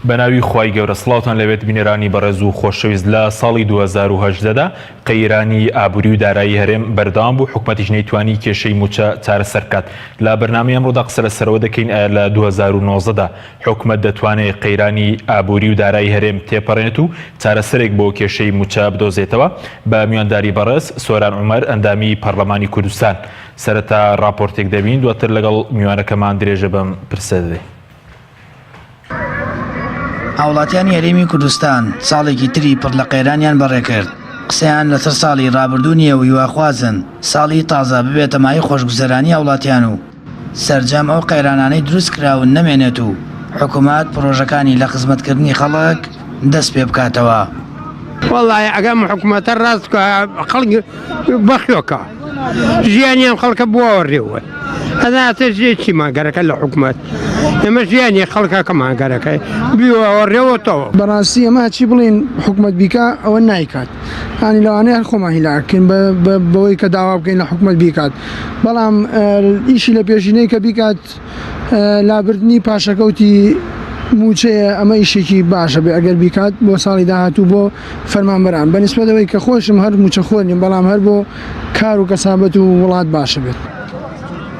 بەناوی خوای گەورە سڵاوتان لەوێت بینێرانی بەڕێز و خۆشەویست لە ساڵی 2018دا قەیرانی ئابووری و دارایی هەرێم بەردەوام بوو حکومەتیش نەیتوانی کێشەی موچە چارەسەر بکات. لە بەرنامەی ئەمڕۆدا قسە لەسەرەوە دەکەین لە 2019دا حکومەت دەتوانێت قەیرانی ئابووری و دارایی هەرێم تێپەڕێنێت و چارەسەرێک بۆ کێشەی موچە بدۆزێتەوە. بە میوانداری بەڕێز سۆران عومەر ئەندامی پەرلەمانی کوردستان سەرەتا راپۆرتێک دەبین دواتر لەگەڵ میوانەکەمان درێژە بەم پرسە دەدەین. هاوڵاتیانی هەرێمی کوردستان ساڵێکی تری پڕ لە قەیرانیان بەڕێکرد. قسەیان لەسەر ساڵی ڕابردوو نییە و هیواخوازن ساڵی تازە ببێتە مای خۆشگوزەرانی هاوڵاتیان و سەرجەم ئەو قەیرانانەی دروست کراون نەمێنێت و حکوومەت پرۆژەکانی لە خزمەتکردنی خەڵک دەست پێ بکاتەوە. وەڵای ئەگەم حکوومەتە ڕاستکە خەڵک بەخیۆکە ژیانیان خەڵکە بووە ڕێوە هەداتە ژێکی ماگەرەکە لە حکوومەت ئێمە ژیانی خەڵکەکە ماگەرەکەی بیوەوە ڕێوەتەوە. بەڕاستی ئەمە چی بڵین حکوومەت بیکە ئەوە نایکات هانی لەوانەیە خۆمان هیلاکەین بەوەی کە داوا بکەین لە حکوومەت بیکات، بەڵام ئیشی لە پێشینەی کە بیکات لابردنی پاشەکەوتی موچەیە ئەمە ئیشێکی باشە بێ ئەگەر بیکات بۆ ساڵی داهاتوو بۆ فەرمانبەران بەنسبەتەوەی کە خۆشم هەر موچە خۆرنیم بەڵام هەر بۆ کار و کەسابەت و وڵات باشە بێت.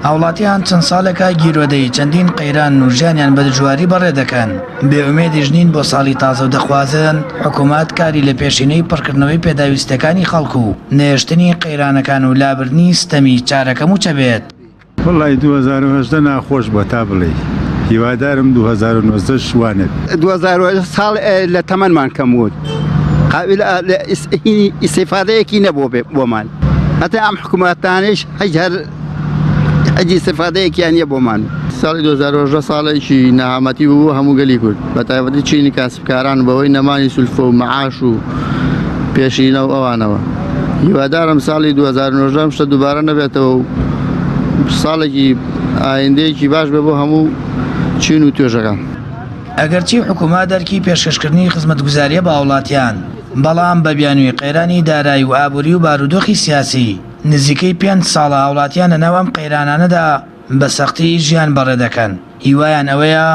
هاوڵاتیان چەند ساڵێکە گیرۆدەی چەندین قەیران و ژیانیان بە دژواری بەڕێ دەکەن. بێئومێدیش نین بۆ ساڵی تازە و دەخوازن حکوومەت کاری لە پێشینەی پڕکردنەوەی پێداویستەکانی خەڵکو و نێشتنی قەیرانەکان و لابردنی ستەمی چارەکە موچە بێت. وەڵای 2018 ناخۆش بە تا بڵێ هیوادارم 2019 شوانێت. 2018 ساڵ لە تەمەنمان کەم بوو قابل ئیسیفادەیەکی نەبوو بۆمان هەتا ئەم حکوومەتانیش هەر ئەجی سفادەیەکیان نیە بۆمان. ساڵی 2018 ساڵێکی نەهامەتی بوو هەموو گەلی کورد بە تایبەتی چینی کاسبکاران بەوەی نەمانی سولفە و مەعاش و پێشینە و ئەوانەوە. هیوادارم ساڵی 2019 شتە دووبارە نەبێتەوە و ساڵێکی ئایندەیەکی باش بێ بۆ هەموو چین و توێژەکان. ئەگەرچی حکوومەت دەرکی پێشکەشکردنی خزمەتگوزاریە بە هاوڵاتیان، بەڵام بە بیانووی قەیرانی دارایی و ئابووری و بارودۆخی سیاسی نزیکەی 5 ساڵە هاوڵاتیان لە ناو ئەم قەیرانانەدا بە سەختی ژیان بەڕێ دەکەن. هیوایان ئەوەیە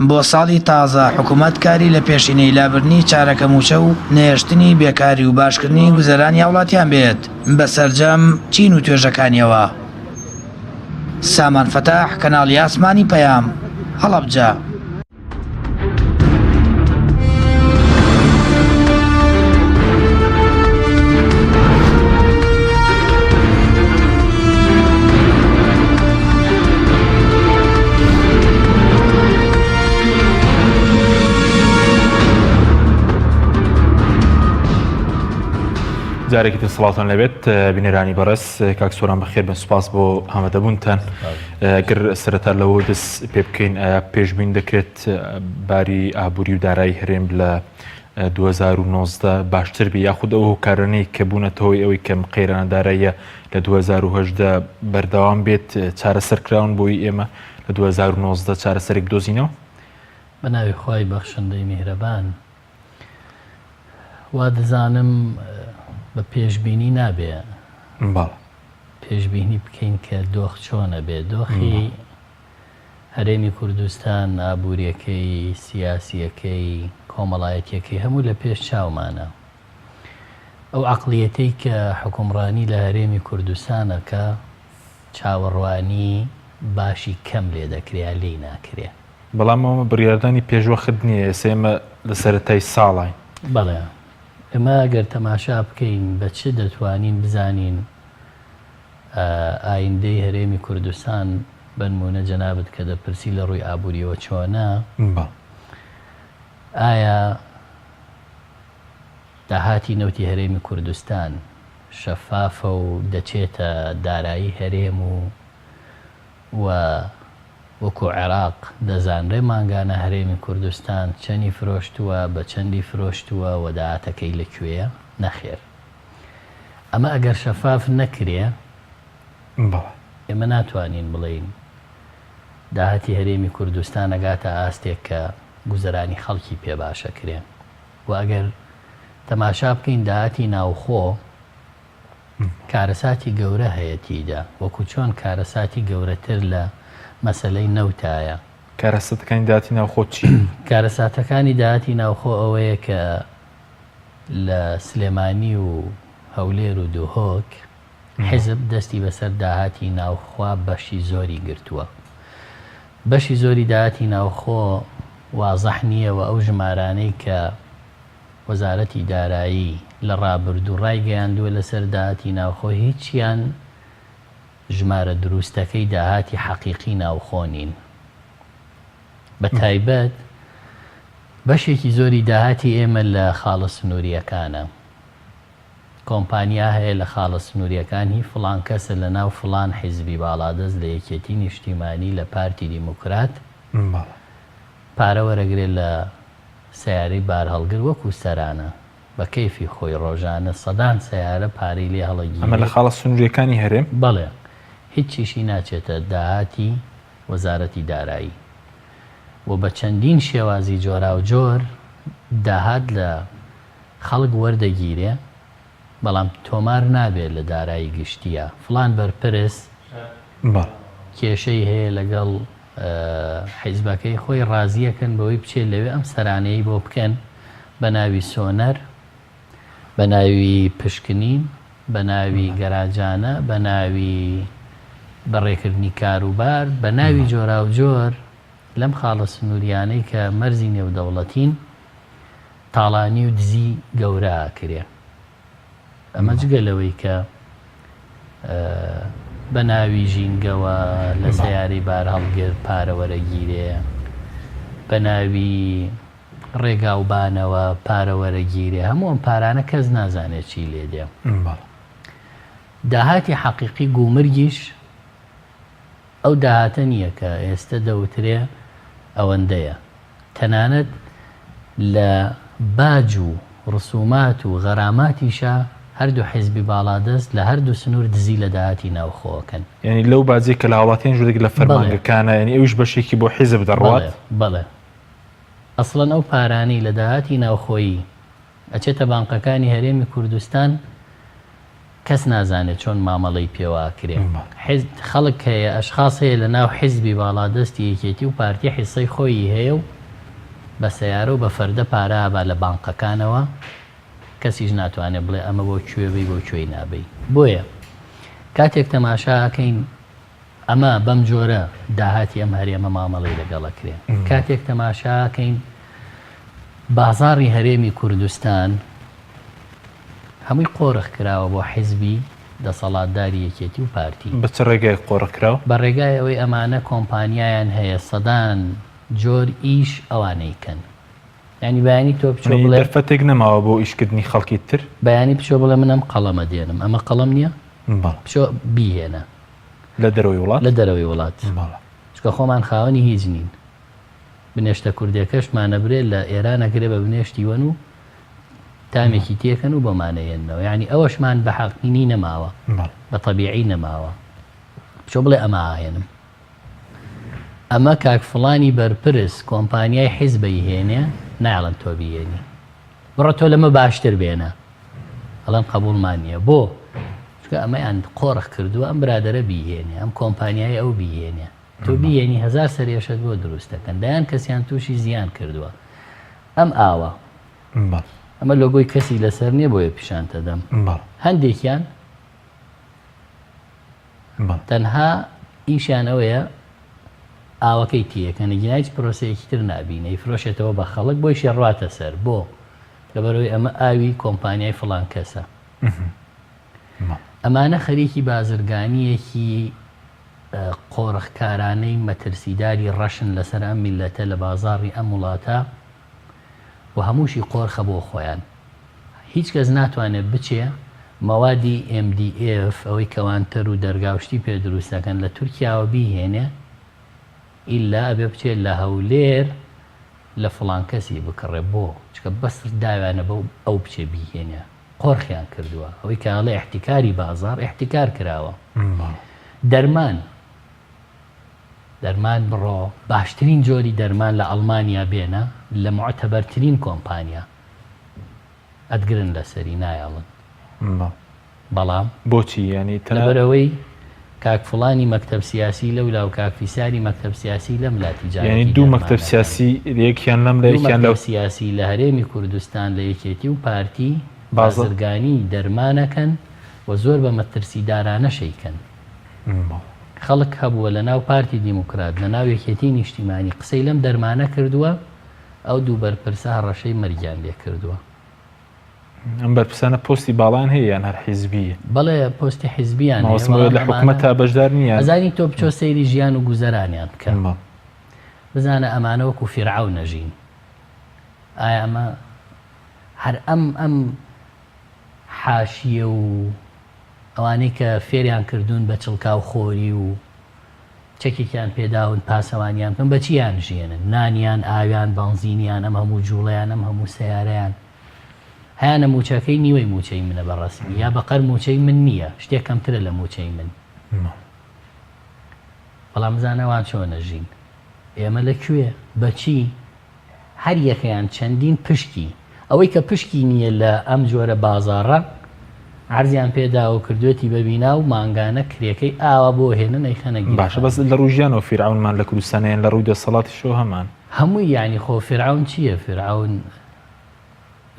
بۆ ساڵی تازە حکوومەت کاری لە پێشینەی لابردنی چارەکە موچە و نێشتنی بێکاری و باشکردنی گوزەرانی هاوڵاتیان بێت بەسەرجەم چین و توێژەکانیەوە. سامان فەتاح، کەناڵی ئاسمانی پەیام، هەڵەبجە. جارێکی تر سڵاتان لەبێت بینێرانی بەڕێز کاک سۆران بەخێر بن سوپاس بۆ ئامادەبوونتان. گر سەرەتا لەوە دەست پێ بکەین پێشبین دەکرێت باری ئابووری و دارایی هەرێم لە 2019 باشتر بێ یاخود ئەو کارانەی کە بوونەتەوەی ئەوەی کەم قەیرانە داراییە لە 2018 بەردەوام بێت چارەسەرکراون بۆی ئێمە لە 2019 چارەسەرێک دۆزینەوە. بە ناوی خوای بەخشندەی میهرەبان وا دەزانم بە پێشبینی نابێ پێشبینی بکەین کە دۆخ چۆنە بێ. دۆخی هەرێمی کوردستان ئابووریەکەی سیاسیەکەی کۆمەڵایەتیەکەی هەموو لە پێش چاومانە. ئەو عەقڵیەتەی کە حکومڕانی لە هەرێمی کوردستانە کە چاوەڕوانی باشی کەم لێ دەکرێ لێی ناکرێ. بەڵام ئەومە بڕیاردانی پێشوەخت نییە ئێسێمە لە سەرەتای ساڵین. بەڵێ ئەمە ئەگەر تەماشا بکەین بە چ دەتوانین بزانین ئایندەی هەرێمی کوردستان بنمونە جەنابەت کە دەپرسی لە ڕووی ئابووریەوە چۆنە، ئایا داهاتی نەوتی هەرێمی کوردستان شەفافە و دەچێتە دارایی هەرێم و وەکو عێراق دەزانرێ مانگانە هەرێمی کوردستان چەندی فرۆشتووە بە چەندی فرۆشتووە و داهاتەکەی لەکوێیە؟ نەخێر. ئەمە ئەگەر شەفاف نەکرێ ئێمە ناتوانین بڵین داهاتی هەرێمی کوردستان ئەگاتە ئاستێک کە گوزەرانی خەڵکی پێ باشە کرێن. و ئەگەر تەماشا بکەین داهاتی ناوخۆ کارەساتی گەورە هەیەتیدا، وەکو چۆن کارەساتی گەورەتر لە مەسەلەی نەوتایە کارەسەتەکانی داهاتی ناوخۆ چی؟ کارەساتەکانی داهاتی ناوخۆ ئەوەیە کە لە سلێمانی و هەولێر و دووهۆک حیزب دەستی بەسەر داهاتی ناوخوا بەشی زۆری گرتووە. بەشی زۆری داهاتی ناوخۆ وازەح نییە و ئەو ژمارانەی کە وەزارەتی دارایی لە ڕابردوو ڕایگەیاندووە لەسەر داهاتی ناوخۆ هیچیان ژمارە دروستەکەی داهاتی حەقیقی ناوخۆ نین. بە تایبەت بەشێکی زۆری داهاتی ئێمە لە خاڵە سنووریەکانە. کۆمپانیا هەیە لە خاڵە سنووریەکانی فڵان کەسە لە ناو فڵان حیزبی باڵادەست لە یەکێتی نیشتیمانی لە پارتی دیموکرات پارە وەرەگرێت لە سیارەی بار هەڵگر وەکو سەرانە بە کەیفی خۆی ڕۆژانە سەدان سیارە پارەی لێ هەڵەگیرێت. ئەمە لە خاڵە سنووریەکانی هەرێم؟ بەڵێ، هیچ چیشی ناچێتە داهاتی وەزارەتی دارایی و بە چەندین شێوازی جۆرا و جۆر داهات لە خەڵک وەردەگیرێ، بەڵام تۆمار نابێت لە دارایی گشتیە. فڵان بەرپرس کێشەی هەیە لەگەڵ حیزبەکەی خۆی ڕازیەکەن بەوەی بچێت لەوێ ئەم سەرانەی بۆ بکەن بە ناوی سۆنەر، بە ناوی پشکنین، بە ناوی گەراجانە، بە ناوی بەڕێکردنی کاروبار، بە ناوی جۆرا و جۆر لەم خاڵە سنووریانەی کە مەرزی نێودەوڵەتین تاڵانی و دزی گەورە کرێ. ئەمە جگە لەوەی کە بە ناوی ژینگەوە لە سیارەی بار هەڵگر پارە وەرەگیرێ، بە ناوی ڕێگاوبانەوە پارە وەرەگیرێ، هەموو ئەم پارانە کەس نازانێت چی لێ دێ. داهاتی حەقیقی گومرگیش ئەو داهاتە نییە کە ئێستا دەوترێ ئەوەندەیە. تەنانەت لە باج و ڕسومات و غەراماتیشە هەردوو حیزبی باڵادەست لە هەردوو سنوور دزی لە داهاتی ناوخۆکەن. یعنی لەو بازی کە لە هاوڵاتیان ژودێک لە فەرمانگەکانە، ینی ئەوش بەشێکی بۆ حیزب دەڕوات. بەڵێ، ئەسڵەن ئەو پارانەی لە داهاتی ناوخۆیی ئەچێتە بانقەکانی هەرێمی کوردستان کەس نازانێت چۆن مامەڵەی پێواکرێ. خەڵک هەیە، ئەشخاص هەیە لە ناو حیزبی باڵادەستی یەکێتی و پارتی حیسەی خۆی هەیە و بە سەیارە و بە فەردە پارابا لە بانقەکانەوە، کەسیش ناتوانێت بڵێ ئەمە بۆ کوێبی بۆ کوێی نابی. بۆیە کاتێک تەماشاکەین ئەمە بەم جۆرە داهاتی ئەم هەرێمە مامەڵەی لەگەڵەکرێ، کاتێک تەماشاکەین بازاڕی هەرێمی کوردستان هەمووی قۆرخ کراوە بۆ حیزبی دەسەڵاتداری یەکێتی و پارتی. بە چ ڕێگای قۆرخ کراوە؟ بە ڕێگای ئەوەی ئەمانە کۆمپانیایان هەیە سەدان جۆر ئیش ئەوانەی کەن. ینی بەیانی تۆ بچۆ بڵێ دەرفەتێک نەماوە بۆ ئیشکردنی خەڵکی تر، بەیانی بچۆ بڵێ منم قەڵەمە دێنم، ئەمە قەڵەم نییە؟ بچۆ بیهێنە لە دەرەوەی وڵات، لە دەرەوەی وڵات، چکە خۆمان خاوەنی هیچ نین. بنێشتە کوردەکەشمانە برێت لە ئێرانەگرێ بە بنێشتی وەن و تامێکی تێکەن و بۆمانەیەنەوە. یعنی ئەوەشمان بە حەقینی نەماوە، بە تەبیعی نەماوە. بچۆ بڵێ ئەمە ئاهێنم، ئەمە کاک فڵانی بەرپرس کۆمپانیای حیزبەی هێنێ، ناڵم تۆ بیێنی، بڕە تۆ لەمە باشتر بێنە، هەڵەن قبولمان نییە. بۆ چکە ئەمەیان قۆرخ کردووە ئەم برادەرە بیهێنێ، ئەم کۆمپانیای ئەو بیهێنێ، تۆ بیێنی هەزار سەرێشت بۆ دروستەکەن، دایان کەسیان تووشی زیان کردووە. ئەم ئاوە ئەمە لۆگۆی کەسی لەسەر نییە بۆیە پیشانتە دەم. هەندێکیان تەنها ئیشیان ئەوەیە ئاوەکەی تیەکەنە، هیچ پرۆسەیەکی تر نابینە، ئیفرۆشێتەوە بە خەڵک بۆی شێڕاتە سەر. بۆ لەبەرەوەی ئەمە ئاوی کۆمپانیای فڵان کەسە. ئەمانە خەریکی بازرگانیەکی قۆرخکارانەی مەترسیداری ڕەشن لەسەر ئەم میلەتە لە بازاڕی ئەم وڵاتە و هەمووشی قۆرخە بۆ خۆیان. هیچ کەس ناتوانێت بچێ مەوادی MDF ئەوەی کەوانتر و دەرگاوشتی پێ دروستەکەن لە تورکیاوە بیهێنێ، ئیلا ئەبێ بچێت لە هەولێر لە فڵان کەسی بکڕێ، بۆ چکە بەسر داوانە بە ئەو بچێ بیهێنێ. قۆرخیان کردووە، ئەوەی کاڵێ احتیکاری بازار احتیکار کراوە. دەرمان بڕۆ باشترین جۆری دەرمان لە ئەڵمانیا بێنە لە معتەبەرترین کۆمپانیا ئەدگرن لەسەری نایەڵن. بەڵام بۆچی؟ ینی لەبەرەوەی کاک فڵانی مەکتەب سیاسی لەولا و کاک فیساری مەکتەب سیاسی لەم لا تیجارەتی یعنی دوو مەکتەب سیاسی یەکیان لەم لە یەکیان لەو سیاسی لە هەرێمی کوردستان لە یەکێتی و پارتی بازرگانی دەرمانەکەن و زۆر بە مەترسیدارانە شەیکەن. خەڵک هەبووە لە ناو پارتی دیموکرات لە ناو یەکێتی نیشتیمانی قسەی لەم دەرمانە کردووە، ئەو دوو بەرپرسە هەڕەشەی مەرگیان لێ کردووە. ئەم بەرپرسانە پۆستی باڵان هەیە یان هەر حیزبیە؟ بەڵێ پۆستی حیزبیان ماوەسمەوە لە حکوومەتە بەشدار نییە. ئەزانی تۆ بچۆ سەیری ژیان و گوزەرانیان بکە، بزانە ئەمانە وەکو فیرعەون نەژین. ئایا ئەمە هەر ئەم حاشیە و ئەوانەی کە فێریان کردوون بە چڵکا و خۆری و چەکێکیان پێداون پاسەوانیان بکەن بە چیان ژێنن؟ نانیان، ئاویان، بەنزینیان، ئەم هەموو جوڵەیان، ئەم هەموو سەیارەیان. هەیانە موچەکەی نیوەی موچەی منە بەڕەسمی، یا بەقەر موچەی من نییە، شتێک کەمترە لە موچەی من. بەڵام بزانەوان چۆن نەژین. ئێمە لەکوێ بەچی هەر یەکەیان چەندین پشکی ئەوەی کە پشکی نییە لە ئەم جۆرە بازاڕە عەرزیان پێدا و کردوێتی بەبینا و مانگانە کرێکەی ئاوا بۆ هێنن ئەیخەنە گیر. باشە بەس لە ڕوژیانەوە فیرعەونمان لە کوردستانیان لە ڕووی دەسەڵاتی شۆ هەمان هەمووی یعنی خۆ فیرعەون چییە؟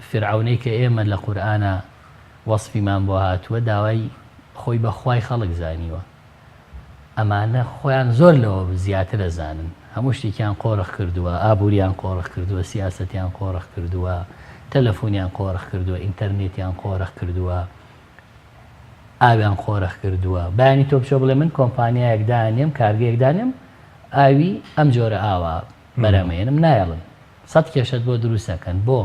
فیرعەونەی کە ئێمە لە قورئانە وەسفیمان بۆ هاتووە داوای خۆی بەخوای خەڵک زانیوە. ئەمانە خۆیان زۆر لەوە زیاتر دەزانن، هەموو شتێکیان قۆڕخ کردووە، ئابووریان قۆڕخ کردووە، سیاسەتیان قۆڕخ کردووە، تەلەفۆنیان قۆڕخ کردووە، ئینتەرنێتیان قۆڕخ کردووە، ئاویان قۆڕخ کردووە. بەیانی تۆ بچۆ بڵێ من کۆمپانیایەک دانێم، کارگەیەک دانێم، ئاوی ئەم جۆرە ئاوا بەرەمێنم نایڵن 100 کێشت بۆ دروستەکەن بۆ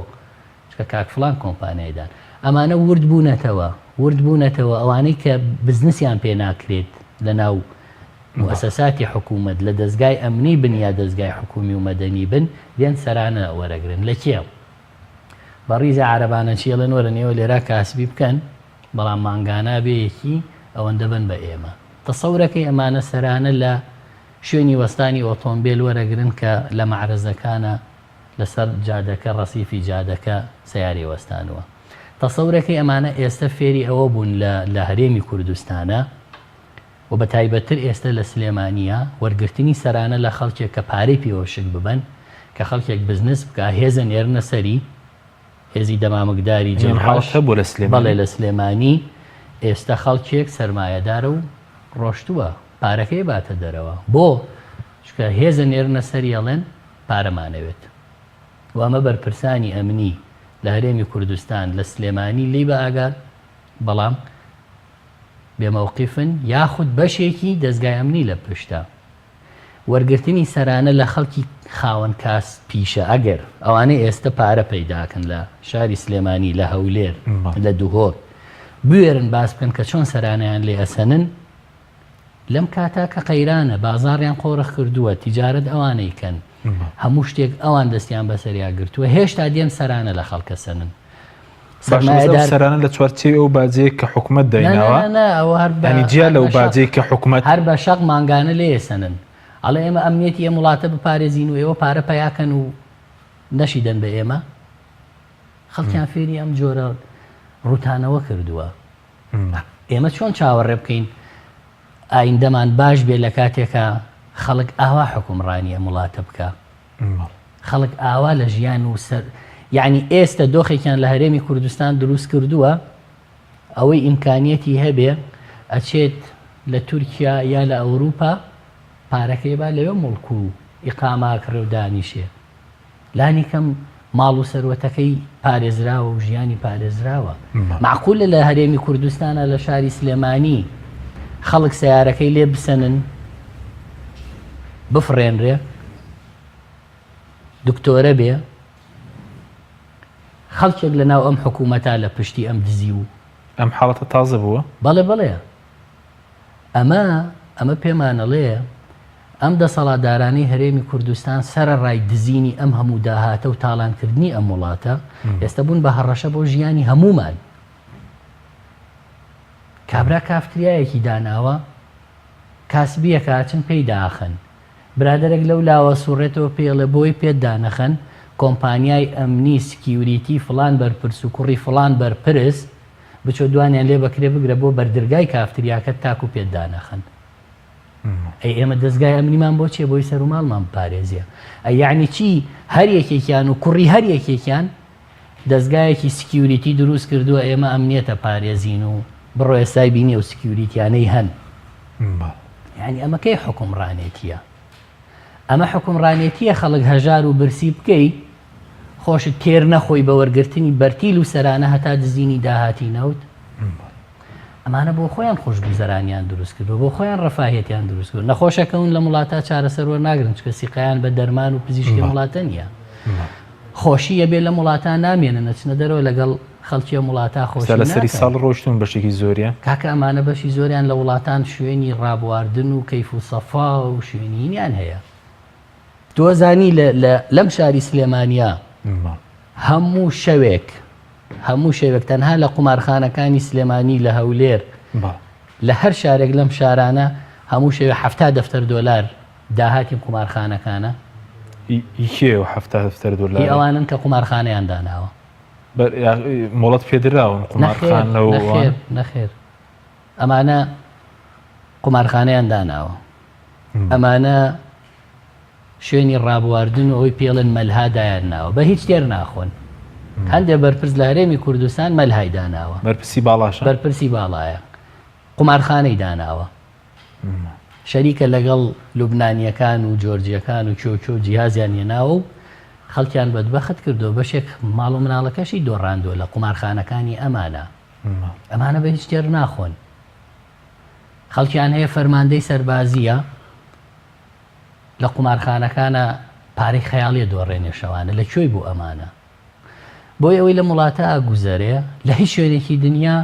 چکە کاک فڵان کۆمپانیایدان. ئەمانە ورد بوونەتەوە ئەوانەی کە بزنسیان پێ ناکرێت لە ناو مؤسساتی حکوومەت لە دەستگای ئەمنی بن یا دەستگای حکومی و مەدەنی بن دێن سەرانە وەرەگرن. لە کێ؟ بە ڕیزە عەرەبانە چێڵن وەرە نێوە لێرە کاسبی بکەن، بەڵام مانگانە بەیەکی ئەوەندە بن بە ئێمە. تەسەورەکەی ئەمانە سەرانە لە شوێنی وەستانی ئۆتۆمبیل وەرەگرن کە لە مەعرەزەکانە لەسەر جادەکە ڕەسیفی جادەکە سەیاری وەستانەوە. تەسەورەکەی ئەمانە ئێستا فێری ئەوە بوون لە هەرێمی کوردستانە و بە تایبەتر ئێستا لە سلێمانیە وەرگرتنی سەرانە لە خەڵکێک کە پارەی پێوە شک ببەن کە خەڵکێک بزنس بکە هێزە نێرنە سەری هێزی دەمامکداری جێحاڵ بۆ لە بەڵێ لە سلێمانی ئێستا خەڵکێک سەرمایەدارە و ڕۆشتووە پارەکەی باتە دەرەوە بۆ چکە هێزە نێرنە سەری ئەڵێن پارەمانەوێت. و ئەمە بەرپرسانی ئەمنی لە هەرێمی کوردستان لە سلێمانی لی بە ئاگار بەڵام بێمەوقیفن یاخود بەشێکی دەستگای ئەمنی لە پشتە. وەرگرتنی سەرانە لە خەڵکی خاوەن کاس پیشە ئەگەر ئەوانەی ئێستا پارە پەیداکەن لە شاری سلێمانی لە هەولێر لە دووهۆر بوێرن باس بکەن کە چۆن سەرانەیان لێ ئەسەنن لەم کاتا کە قەیرانە بازاڕیان قۆڕخ کردووە تیجارەت ئەوانەی کەن هەموو شتێک ئەوان دەستیان بەسەریا گرتووە هێشتا دێن سەرانە لە خەڵکە سەنن. سەرانە لە چوارچێ ئەو باجەیە کە حکوومەت دەینەوە جیا لەو باجەی کە حکوومەت هەر بە شەق مانگانە لێ سەنن ئەڵێ ئێمە ئەمنیەتی ئەم وڵاتە بپارێزین و ئێوە پارە پەیاکەن و نەشیدەن بە ئێمە. خەڵکیان فێری ئەم جۆرە ڕوتانەوە کردووە. ئێمە چۆن چاوەڕێ بکەین ئایندەمان باش بێ لە کاتێکە خەڵک ئاوا حکومڕانی ئەم وڵاتە بکە، خەڵک ئاوا لە ژیان و سەر یعنی ئێستا دۆخێکیان لە هەرێمی کوردستان دروست کردووە ئەوەی ئیمکانیەتی هەبێ ئەچێت لە تورکیا یا لە ئەوروپا پارەکەی با لەوێ مڵک و ئیقاماکڕێ و دانیشێ لانی کەم ماڵ و سەروەتەکەی پارێزراوە و ژیانی پارێزراوە. معقولە لە هەرێمی کوردستانە لە شاری سلێمانی خەڵک سیارەکەی لێ بسەنن بفڕێنرێ دکتۆرە بێ خەڵکێک لە ناو ئەم حکوومەتە لە پشتی ئەم دزی و ئەم حاڵەتە تازە بووە؟ بەڵێ ئەمە پێمانەڵێ ئەم دەسەڵاتدارانەی هەرێمی کوردستان سرە ڕای دزینی ئەم هەموو داهاتە و تاڵانکردنی ئەم وڵاتە ئێستا بوون بە هەڕەشە بۆ ژیانی هەمومان. کابرا کافتریایەکی داناوە کاسبیە کاچن پێی داخن برادێک لەو لاوە سوڕێتەوە پێڵێ بۆی پێت دانەخەن کۆمپانیای ئەمنی سکیوریتی فلان بەرپرس و کوڕی فلان بەرپرس بچۆ دوانیان لێ بەکرێ بگرە بۆ بەردرگای کافتریاکە تاکو پێت دانەخەن. ئەی ئێمە دەستگای ئەمنیمان بۆ چێ بۆی سەر و ماڵمان بپارێزیە ئەی یعنی چی هەر یەکێکیان و کوڕی هەر یەکێکیان دەستگایەکی سکیوریتی دروست کردووە ئێمە ئەمنیەتە پارێزین و بڕۆ ئێستای بینی و سکیوریتیانەی هەن یعنی ئەمە کەی حکومڕانێتیە ئەمە حکومڕانێتیە خەڵک هەژار و برسی بکەی خۆشت تێر نەخۆی بە وەرگرتنی بەرتیل و سەرانە هەتا دزینی داهاتی نەوت ئەمانە بۆ خۆیان خۆشگوزەرانیان دروست کردو بۆ خۆیان ڕەفاهێتیان دروست کرد نەخۆشەکەون لە وڵاتە چارەسەر وەرناگرن چکە سیقیان بە دەرمان و پزیشکی وڵاتە نییە خۆشیە بێ لە وڵاتە نامێنن نەچنە دەرەوە لەگەڵ خەڵکی وڵاتە خۆشی لە سەری ساڵ ڕۆشتون بەشێکی زۆریان کاکە ئەمانە بەشی زۆریان لە وڵاتان شوێنی ڕابواردن و کەیف و سەفا و شوێنینیان هەیە دۆزانی لەم شاری سلێمانیا هەموو شەوێک تەنها لە قومارخانەکانی سلێمانی لە هەولێر لە هەر شارێک لەم شارانە هەموو شەوێ 70 دەفتەر دۆلار داهاتی قومارخانەکانە ئیکێ و 70 دەفتەر دۆلار ئەوانن کە قومارخانەیان داناوە مۆڵەت پێدراون قومارخانەوە نەخێر ئەمانە قومارخانەیان داناوە ئەمانە شوێنی ڕابواردن و ئەوی پێڵن مەلهادایان ناوە بە هیچ تێر ناخۆن هەندێک بەرپرس لە هەرێمی کوردستان مەلهای داناوە بەرپرسی باڵاشە بەرپرسی باڵایە قومارخانەی داناوە شەریکە لەگەڵ لوبنانیەکان و جۆرجیەکان و کۆ جیهازیان هێناوە و خەڵکیان بەدبەخت کردو بەشێک ماڵ و مناڵەکەشی دۆڕاندووە لە قومارخانەکانی ئەمانە بە هیچ تێر ناخۆن خەڵکیان هەیە فەرماندەی سەربازیە لە قومارخانەکانە پارەی خەیاڵیە دۆڕێنێ شەوانە لەکوێی بوو ئەمانە بۆی ئەوەی لە وڵاتە ئاگوزەرێ لە هیچ شوێنێکی دنیا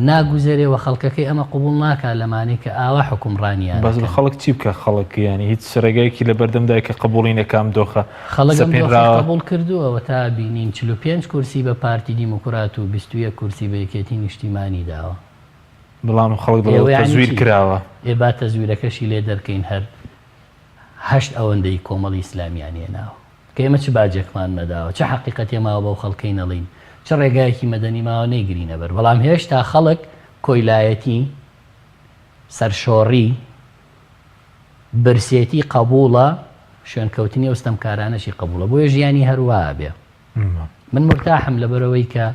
ناگوزەرێەوە خەڵکەکەی ئەمە قوبوڵ ناکات لەمانەی کە ئاوا حکومڕانیان بەس خەڵک چی بکە خەڵک ینی هیچ ڕێگایەکی لە بەردەمدای کە قبوڵی نەکام دۆخە خەڵک قبول کردووەوە تا بینین 45 کورسی بە پارتی دیموکرات و 21 کورسی بە یەکێتی نیشتیمانی داوە بەڵام خەڵک تەزویر کراوە ئێبا تەزویرەکەشی لێ دەرکەین هەر 8 ئەوەندەی کۆمەڵی ئیسلامیان هێناوە کە ئێمە چ باجێکمان نەداوە چه حەقیقەتێ ماوە بەو خەڵکەی نەڵین چه ڕێگایەکی مەدەنی ماوە نەیگرینە بەر بەڵام هێشتا خەڵک کۆیلایەتی سەرشۆڕی برسێتی قبوڵە شوێنکەوتنی ئەوستەمکارانەشی قبوڵە بۆیە ژیانی هەروە بێ من مرتاحم لەبەرەوەی کە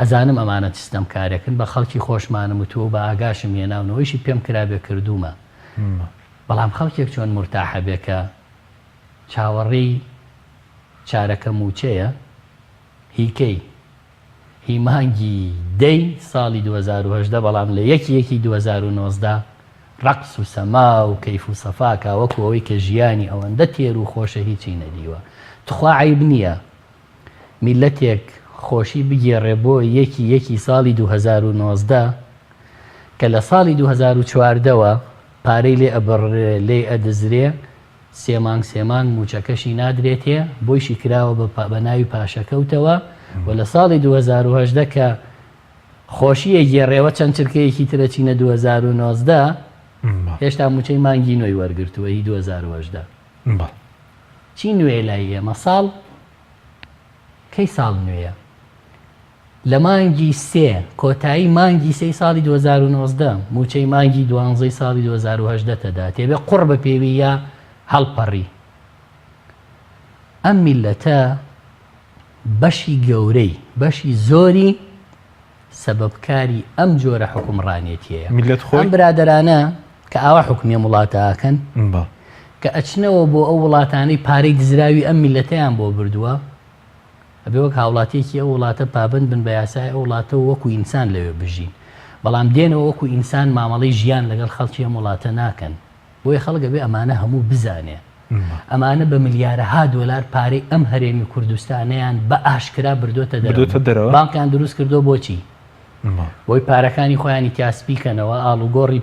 ئەزانم ئەمانە سیستەمکارێکن بە خەڵکی خۆشمانم وتووە بە ئاگاشم هێناونەوەیشی پێم کرابێ کردومە بەڵام خەڵکێک چۆن مرتاحە بێ کە چاوەڕێی چارەکە موچەیە هیکەی هیمانگی دەی ساڵی 2010 بەڵام لە یەکی 2019 ڕقس و سەما و کەیف و سەفاکە وەکو ئەوەی کە ژیانی ئەوەندە تێر و خۆشە هیچی نەدیوە تخوا عیب نییە میلەتێک خۆشی بگێڕێ بۆ یەکی ساڵی 2019 کە لە ساڵی 2014ەوە پارەی لێ ئەبڕێ لێ ئەدزرێ سێمان موچەکەشی نادرێتێ بۆیشی کراوە بە ناوی پاشەکەوتەوە و لە ساڵی 2010 کە خۆشیە گێڕێەوە چەند چرکەیەکی ترە چینە 2019 هێشتا موچەی مانگی نوێی وەرگرتووە هی 2010 چی نوێ لای ئێمە ساڵ کەی ساڵ نوێیە لە مانگی سێ کۆتایی مانگی سێ ساڵی 2019 موچەی مانگی 12 ساڵی 2010 تەدا تێبێ قوڕ بە پێویە هەڵپەڕی ئەم میلەتە بەشی گەورەی بەشی زۆری سەبەبکاری ئەم جۆرە حکومڕانێتیەیە ئەم برادەرانە کە ئاوا حکومیە وڵاتەکەن کە ئەچنەوە بۆ ئەو وڵاتانەی پارەی دزراوی ئەم میلەتەیان بۆ بردووە ئەبێ وەک هاوڵاتێکی ئەو وڵاتە پابند بن بە یاسای ئەو وڵاتە وەکو ئینسان لەوێ بژین بەڵام دێنەوە وەکو ئینسان مامەڵەی ژیان لەگەڵ خەڵکی ئەم وڵاتە ناکەن بۆیە خەڵکە بێ ئەمانە هەموو بزانێ ئەمانە بە ملیارەها دۆلار پارەی ئەم هەرێمی کوردستانیان بە ئاشکرا بردوتە دەرەوە بانکیان دروست کردو بۆچی بۆی پارەکانی خۆیانی تیاسپیکەنەوە ئاڵوگۆڕی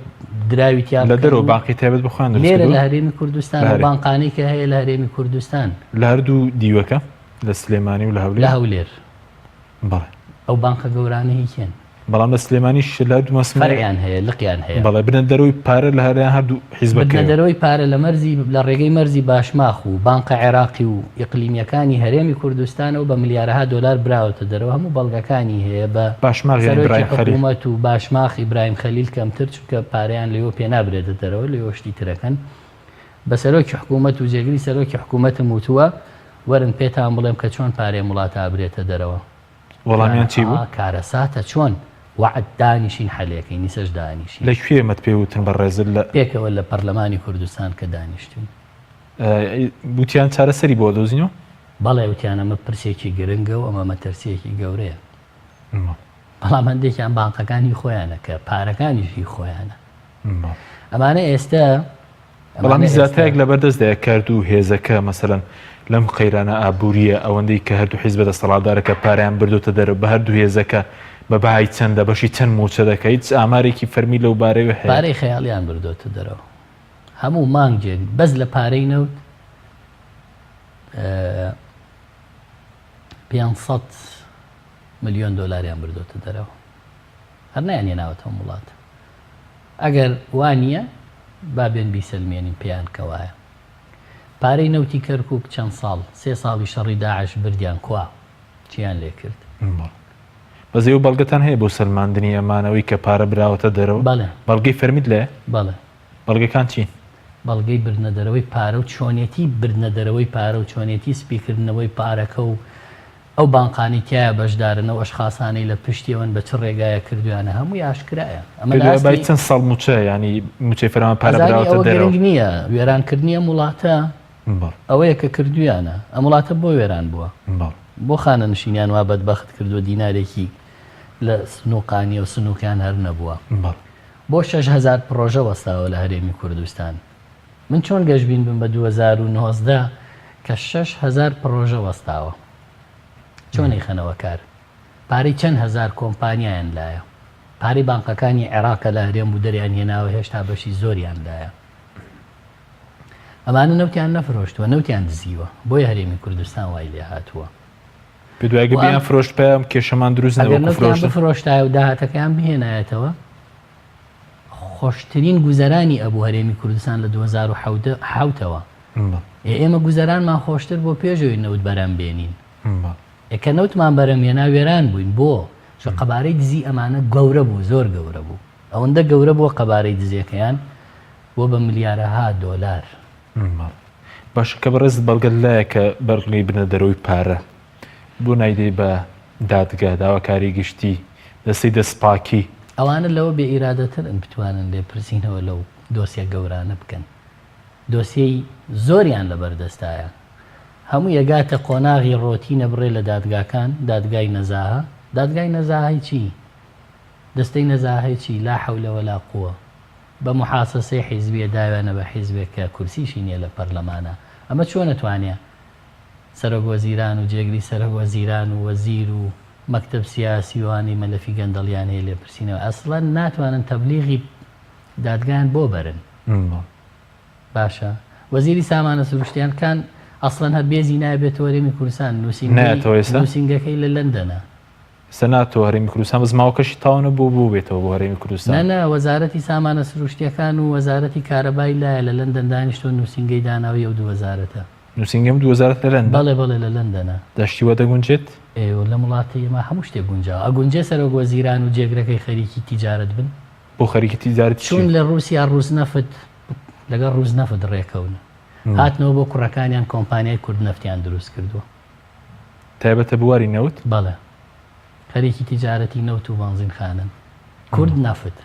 دراوی تیان لە دەرەوە باقی تایبەت بخوان لێرە لە هەرێمی کوردستان بانقانەی کە هەیە لە هەرێمی کوردستان لە هەردوو دیوەکە لە سلێمانی و لە هەولێر ئەو بانکە گەورانە هیچێن بەڵام لە سلێمانیش لە دوو مەسمە فەرعیان هەیە لقیان هەیە بەڵێ بنە دەرەوەی پارە لە هەریان هەردوو حیزبەکە بنە دەرەوەی پارە لە ڕێگەی مەرزی باشماخ و بانقە عێراقی و ئیقلیمیەکانی هەرێمی کوردستانەوە بە ملیارەها دۆلار براوەتە دەرەوە هەموو بەڵگەکانی هەیە بە باشماغی حکوومەت و باشماخ ئیبراهیم خەلیل کەمتر چونکە پارەیان لەوە پێ نابرێتە دەرەوە لەوە شتی ترەکەن بە سەرۆکی حکوومەت و جێگری سەرۆکی حکوومەتم وتووە وەرن پێتان بڵێم کە چۆن پارەی وڵاتە ئابرێتە دەرەوە وەڵامیان چی بوو؟ کارەساتە چۆن وعد دانیشین حەلەکەی نیسەش دانیشین لەکوێ مەت پێوتن بە ڕێزل لە پێکەوە لە پەرلەمانی کوردستان کە دانیشتین بوتیان چارەسەری بۆ دۆزینەوە؟ بەڵێ وتیان ئەمە پرسێکی گرنگە و ئەمە مەترسیەکی گەورەیە بەڵام هەندێکیان بانقەکانی خۆیانە کە پارەکانیشی خۆیانە ئەمانە ئێستا بەڵامی زیاترێک لە بەردەستدایە کرد و هێزەکە مەسەلەن لەم قەیرانە ئابوووریە ئەوەندەی کە هەردوو حیزب دەسەڵاتدارەکە پاریان بردوتە دەرەوە بە هەردوو هێزەکە بە بەهای چەندە بەشی چەند موچە دەکەیت ئامارێکی فەرمی لەو بارەوە هەیە پارەی خەیاڵیان بردوتە دەرەوە هەموو مانگێک بەس لە پارەی نەوت 500 ملیۆن دۆلاریان بردوتە دەرەوە هەر نایان هێناوەتەوە وڵات ئەگەر وانە با بێن بیسەلمێنین پێیان کەوایە پارەی نەوتی کەرکووک چەند ساڵ 3 ساڵی شەڕی داعش بردیان کوا چیان لێ کرد بەزێ و بەڵگەتان هەیە بۆ سەلماندنی ئەمانەوەی کە پارە براوەتە دەرەوە بەڵێ بەڵگەی فەرمیت لێ بەڵێ بەڵگەکان چین بەڵگەی بردنە دەرەوەی پارە و چۆنێتی بردنە دەرەوەی پارە و چۆنێتی سپیکردنەوەی پارەکە و ئەو بانقانی تایە بەشدارنەوە ئەشخاصانەی لە پشتیەوەن بە چ ڕێگایە کردویانە هەمووی ئاشکرایە ئەمە چەند ساڵ موچە ینی موچەی فەرمان پارە براوەتە دەرەوە نییە وێرانکردنیە وڵاتە ئەوەیە کە کردویانە ئەم وڵاتە بۆ وێران بووە بۆ خانە نشینیان وا بەدبەخت کردو دینارێکی لە سنووقانی و سنووکیان هەر نەبووە بۆ 6,000 پرۆژە وەستاوە لە هەرێمی کوردستان من چۆن گەشتبین بم بە 2019 کە 6,000 پرۆژە وەستاوە چۆنی خەنەوە کار پارەی چەند هزار کۆمپانیایان لایە پارەی بانقەکانی عێراقە لە هەرێم بوو دەریان هێناوە هێشتا بەشی زۆریان لایە ئەمانە نەوتیان نەفرۆشتووە نەوتیان دزیوە بۆی هەرێمی کوردستان وای لێ هاتووە پێدوایگە بیان فرۆشت پێم کێشەمان دروست بفرۆشتای و داهاتەکەیان بهێنایەتەوە خۆشترین گوزەرانی ئەبوو هەرێمی کوردستان لە 2007ەوە ئێمە گوزەرانمان خۆشتر بۆ پێشەوەی نەوت بەرەم بێنین ئەکە نەوتمان بەرەمێنا وێران بووین بۆ چ قەبارەی دزی ئەمانە گەورە بوو زۆر گەورە بوو ئەوەندە گەورە بووە قەبارەی دزیەکەیان بۆ بە ملیارەها دۆلار باش کە بەڕێز بەڵگەت لایە کە بەرگڵی بنە دەرەوەی پارە بۆ نایدەی بە دادگا داواکاری گشتی دەستی دەستپاکی ئەوانە لەوە بێ ئیرادەتر بتوانن لێ پرسینەوە لەو دۆسیە گەورانە بکەن دۆسیەی زۆریان لە بەردەستایە هەموو یەگاتە قۆناغی ڕۆتینە بڕێ لە دادگاکان دادگای نەزاها دادگای نەزاهای چی دەستەی نەزاهای چی لا حەولە وەلا قووە بە محاسەسەی حیزبیە داوێنە بە حیزبێک کە کورسیشی نییە لە پەرلەمانە ئەمە چۆن نەتوانێ سەرۆکوەزیران و جێگری سەرۆکوەزیران و وەزیر و مەکتەب سیاسی وانی مەلەفی گەندەڵیان هەیە لێ پرسینەوە ئەسڵەن ناتوانن تەبلیغی دادگایان بۆ بەرن باشە وەزیری سامانە سروشتیانکان ئەسڵەن هەر بێزی نایبێت هەرێمی کوردستان نووسینگەکەی لە لەندەنە سەناتۆ هەرێمی کوردستان بزماوەکەشی تاوانە بوو بێتەوە بۆ هەرێمی کوردستان نە وەزارەتی سامانە سروشتیەکان و وەزارەتی کارەبای لایە لە لەندەن دانیشتۆ نووسینگەی داناوی ئەو دوو وەزارەتە نووسینگەم دوو وەزارەت لە لەندەن بەڵێ لە لەندەنە دەشتیوە دەگونجێت ئێوە لە وڵاتی ئێمە هەموو شتێک گونجاوە ئەگونجێ سەرۆکوەزیران و جێگرەکەی خەریکی تیجارەت بن بۆ خەریکی تیجارەت چون لە رووسیا ڕووزنەفت لەگەڵ ڕووزنەفت ڕێکەون هاتنەوە بۆ کوڕەکانیان کۆمپانیای کورد نەفتیان دروست کردووە تایبەتە بواری نەوت بەڵێ خەریکی تیجارەتی نەوت و بانزینخانن کورد نەفت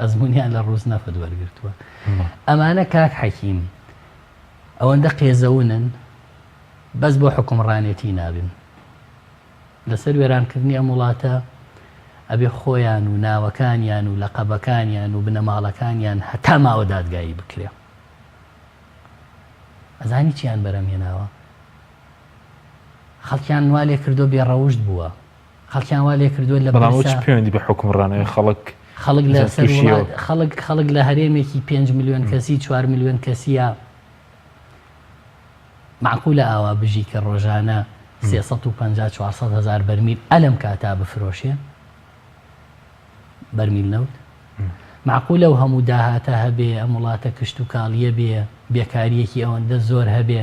ئەزمونیان لە ڕووز نەفت وەرگرتووە ئەمانە کاک حەکیم ئەوەندە قێزەونن بەس بۆ حکومڕانێتی نابن لەسەر وێرانکردنی ئەم وڵاتە ئەبێ خۆیان و ناوەکانیان و لەقەبەکانیان و بنەماڵەکانیان هەتا ماوە دادگایی بکرێ ئەزانی چیان بەرەمهێناوە خەڵکیان وا لێ کردو بێڕەوشت بووە خەڵکیان وا لێ کردووە لە بەڵام پەیوەندی بە حکومڕانەوەی خەڵک لە هەرێمێکی 5 ملیۆن کەسی 4 ملیۆن کەسیە معقولە ئاوا بژی کە ڕۆژانە 350-400 هزار بەرمیل ئەلم کاتا بفرۆشێ بەرمیل نەوت معقولە و هەموو داهاتە هەبێ ئەم وڵاتە کشت و کاڵیە بێ بێکاریەکی ئەوەندە زۆر هەبێ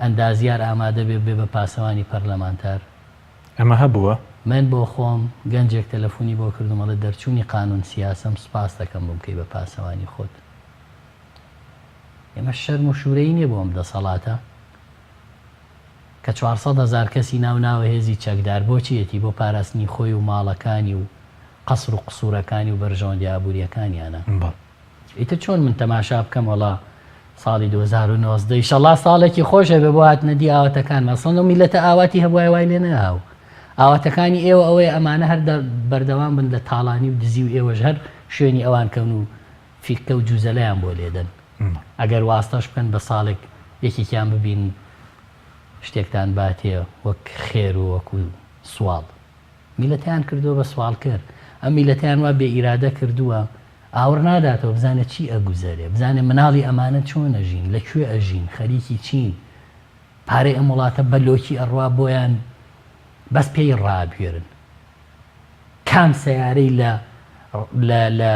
ئەندازیار ئامادە بێ بە پاسەوانی پەرلەمانتار ئەمە هەبووە من بۆ خۆم گەنجێک تەلەفۆنی بۆ کردومەڵە دەرچوونی قانون سیاسەم سپاس دەکەم بۆ بکەی بە پاسەوانی خۆت ئێمە شەرم و شوورەی نییە بۆم دەسەڵاتە کە 400,000 کەسی ناو هێزی چەکدار بۆچیەتی بۆ پاراستنی خۆی و ماڵەکانی و قەسر و قسوورەکانی و بەرژەوەندی ئابوووریەکانیانە ئیتر چۆن من تەماشا بکەم وەڵا ساڵی 2019 ئیشەڵا ساڵێکی خۆشە بێ بۆ هاتنەدی ئاواتەکان مەسڵەن و میلەتە ئاواتی هەبووای وای لێ نەهاو ئاواتەکانی ئێوە ئەوەی ئەمانە هەر بەردەوام بن لە تاڵانی و دزی و ئێوەش هەر شوێنی ئەوان کەون و فیکە و جوزەلەیان بۆ لێدەن ئەگەر واستەش بکەن بە ساڵێک یەکێکیان ببین شتێکتان باتێ وەک خێر و وەکو سوال میلەتیان کردووە بە سوال کرد ئەم میلەتیان وا بێ ئیرادە کردووە ئاور ناداتەوە بزانێت چی ئەگوزارێ بزانێ مناڵی ئەمانە چۆن ئەژین لەکوێ ئەژین خەریکی چین پارەی ئەم وڵاتە بەلۆکی ئەڕوا بۆیان بەس پێی ڕابێرن کام سیارەی لە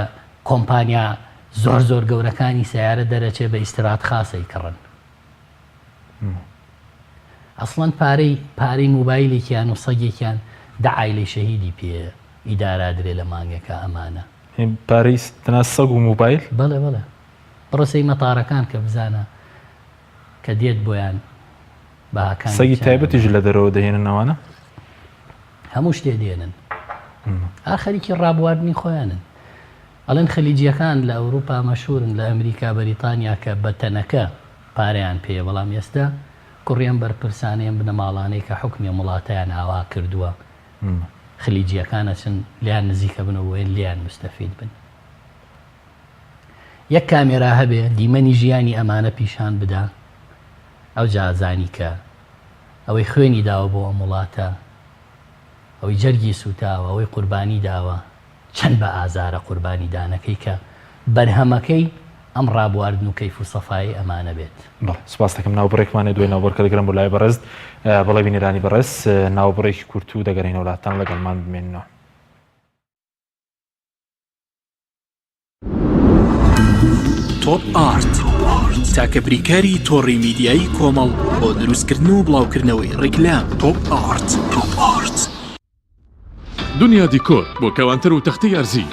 کۆمپانیا زۆر گەورەکانی سیارە دەرەچێ بە ئیسترات خاسەی کڕن ئەسڵەن پارەی موبایلێکیان و سەگێکیان دەعای لەی شەهیدی پێ ئیدارادرێ لە مانگەکە ئەمانە پارەی تەنها سەگ و موبایل بەڵێ بڕسەی مەتارەکان کە بزانە کە دێت بۆیان باکان سەگی تایبەتیش لە دەرەوە دەهێننەوەنە هەموو شتێ دێنن ئاخەریکی ڕابواردنی خۆیانن ئەڵێن خەلیجیەکان لە ئەوروپا مەشهورن لە ئەمریکا بەریتانیا کە بە تەنەکە پارەیان پێ بەڵام ئێستا کوڕیان بەرپرسانەیان بنە ماڵانەی کە حکمی وڵاتیان ئاوا کردووە خلیجیەکانە چن لیان نزیکە بنەوە لیان مستەفید بن یەک کامێرا هەبێ دیمەنی ژیانی ئەمانە پیشان بدا ئەو جازانی کە ئەوەی خوێنی داوە بۆ ئەم وڵاتە ئەوەی جەرگی سوتاوە ئەوەی قوربانی داوە چەند بە ئازارە قوربانی دانەکەی کە بەرهەمەکەی ئەم ڕابواردن و کەیف و سەفای ئەمانە بێت سپاس دەکەم ناوبڕێکمانێ دوێ ناوبڕکە دەگرم بۆ لای بەڕێز بەڵێ بینێرانی بەڕێز ناوبڕێکی کورت و دەگەڕینە وڵاتان لەگەڵمان بمێننەوە تۆپ ئارت تاکە بریکاری تۆڕی میدیایی کۆمەڵ بۆ دروستکردن و بڵاوکردنەوەی ڕیکلام تۆپ ئارت دنیا دیکۆر بۆ کەوانتەر و تەختەی ئەرزی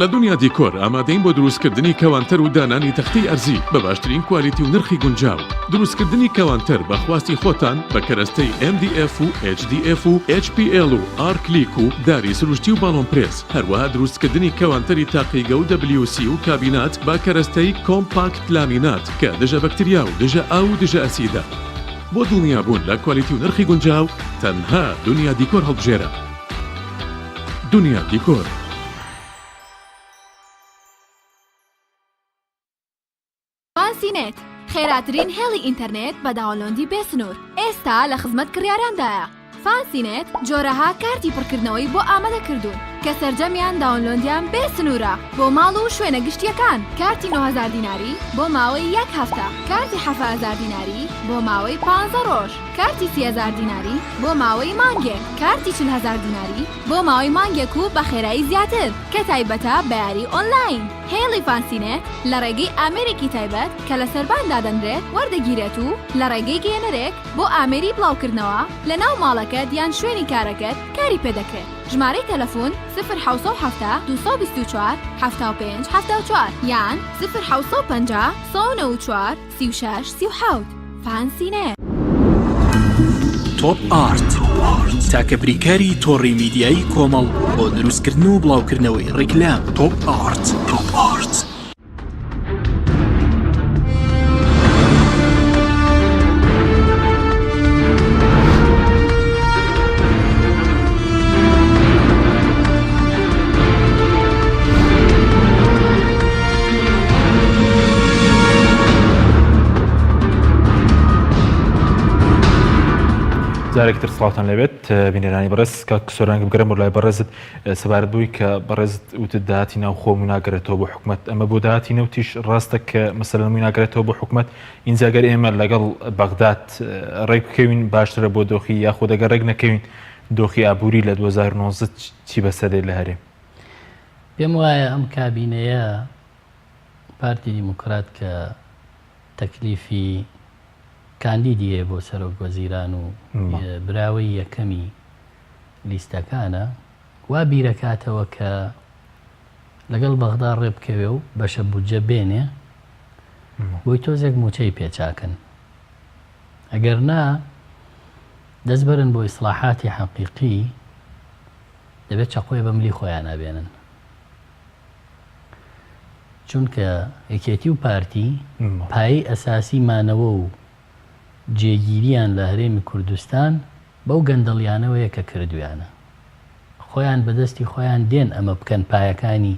لە دنیا دیکۆر ئامادەین بۆ دروستکردنی کەوانتەر و دانانی تەختەی ئەرزی بە باشترین کوالیتی و نرخی گونجاو دروستکردنی کەوانتەر بە خواستی خۆتان بە کەرەستەی MDF و HDF و HPL و R-Click و داری سروشتی و باڵۆن پرێس هەروەها دروستکردنی کەوانتەری تاقیگە و WC و کابینات با کەرەستەی کۆمپاکت لامینات کە دژە بەکتریا و دژە ئاو و دژە ئەسیدە بۆ دڵنیابوون لە کوالیتی و نرخی گونجاو تەنها دنیا دیکۆر هەڵبژێرە دنیا دیکۆر فانسینێت خێراترین هێڵی ئینتەرنێت بە داوەلۆندی بێسنوور ئێستا لە خزمەت کڕیاراندایە فانسینێت جۆرەها کارتی پڕکردنەوەی بۆ ئامادە کردوون کە سەرجەمیان داوەلۆندیان بێسنوورە بۆ ماڵ و شوێنە گشتیەکان کارتی 9,000 دیناری بۆ ماوەی 1 هەفتە کارتی 7,000 دیناری بۆ ماوەی 15 ڕۆژ کارتی 30,000 دیناری بۆ ماوەی مانگێک کارتی 40,000 دیناری بۆ ماوەی مانگێک و بە خێرایی زیاتر کە تایبەتە بە یاری ئۆنلاین هێڵی فانسینێت لە ڕێگەی ئامێرێکی تایبەت کە لە سەرباندا دەنرێت وەردەگیرێت و لە ڕێگەی گەێنەرێک بۆ ئامێری بڵاوکردنەوە لە ناو ماڵەکەت یان شوێنی کارەکەت کاری پێدەکرێت ژمارەی تەلەفۆن 0 224 75 74 یان 0 950 194 36 37 فانسینێت تۆپ ئارت تاکە بریکاری تۆڕی میدیایی کۆمەڵ بۆ دروستکردن و بڵاوکردنەوەی ڕیکلام تۆپ ئارت جارێکتر سڵاتان لەبێت بینێرانی بەڕێز کاک سۆرانگ بگەرم بۆ لای بەڕێزت سەبارەت بووی کە بەڕێزت وتت داهاتی ناو خۆ ناگرێتەوە بۆ حکومەت ئەمە بۆ داهاتی نەوتیش ڕاستە کە مەسەلەن ناگرێتەوە بۆ حکومەت ئینجاگەر ئێمە لەگەڵ بەغداد ڕێک بکەوین باشترە بۆ دۆخی یاخۆدەگە ڕێک نەکەوین دۆخی ئابووری لە 2019 چی بەسەدێت لە هەرێم پێم وایە ئەم کابینەیە پارتی دیموکرات کە تەکلیفی کاندیدیە بۆ سەرۆک وەزیران و براوەی یەکەمی لیستەکانە وا بیرەکاتەوە کە لەگەڵ بەغدا ڕێبکەوێ و بەشە بودجە بێنێ بۆی تۆزێک موچەی پێچاکەن ئەگەر نا دەست بەرن بۆ ئیسلاحاتی حەقیقی دەبێت چەقۆی بەملی خۆیان نابێنن چونکە یەکێتی و پارتی پایی ئەساسی مانەوە و جێگیریان لە هەرێمی کوردستان بەو گەندەڵیانەوەیە کە کردویانە خۆیان بەدەستی خۆیان دێن ئەمە بکەن پایەکانی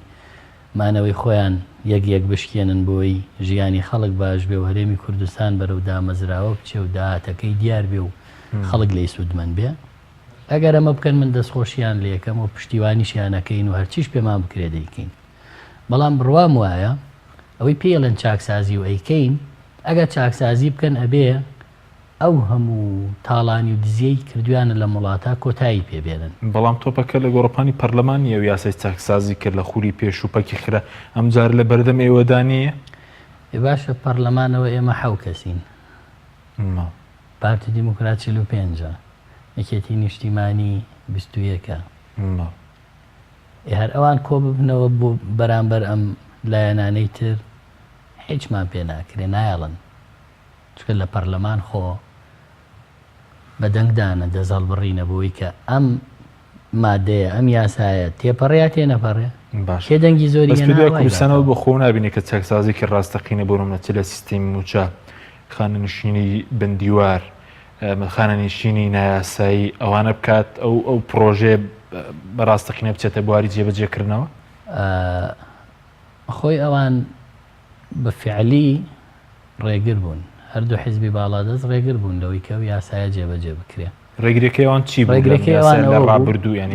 مانەوەی خۆیان یەک بشکێنن بۆی ژیانی خەڵک باش بێ و هەرێمی کوردستان بەرەو دامەزراوە بچێ و داهاتەکەی دیار بێ و خەڵک لێی سوودمەند بێ ئەگەر ئەمە بکەن من دەستخۆشیان لە یەکەم و پشتیوانیشیانەکەین و هەرچیش پێمان بکرێ دەیکەین بەڵام بڕوام وایە ئەوەی پێڵەن چاکسازی و ئەیکەین ئەگەر چاکسازی بکەن ئەبێ ئەو هەموو تاڵانی و دزیەی کردویانە لە وڵاتە کۆتایی پێبێنن بەڵام تۆپەکە لە گۆڕپانی پەرلەمانی ئەو یاسای چاکسازی کرد لە خوری پێشوپەکی خرە ئەم جار لە بەردەم ئێوەدانیە باشە پەرلەمانەوە ئێمە حەو کەسین پارتی دیموکرات 45 یەکێتی نیشتیمانی 21 هەر ئەوان کۆ ببنەوە بۆ بەرامبەر ئەم لایەنانەی تر هیچمان پێ ناکرێ نایڵن چکە لە پەرلەمان خۆ بەدەنگدانە دەزەڵ بڕینە بۆی کە ئەم مادەیە ئەم یاسایە تێپەڕێیا تێنەپەڕێ کێ دەنگی زۆری کوردستانەوە بۆ خۆ نابینێ کە چاکسازی کە ڕاستەقینە بۆ نەچە لە سیستەمی موچە خانەنشینی بندیوار خانەنشینی نایاسایی ئەوانە بکات ئەو پرۆژێ بەڕاستەقینە بچێتە بواری جێبەجێکردنەوە خۆی ئەوان بە فعلی ڕێگر بوون هەردوو حیزبی باڵادەست ڕێگر بوون لەوەی کە ئەو یاسایە جێبەجێ بکرێ ڕێگرەکەیەوان چی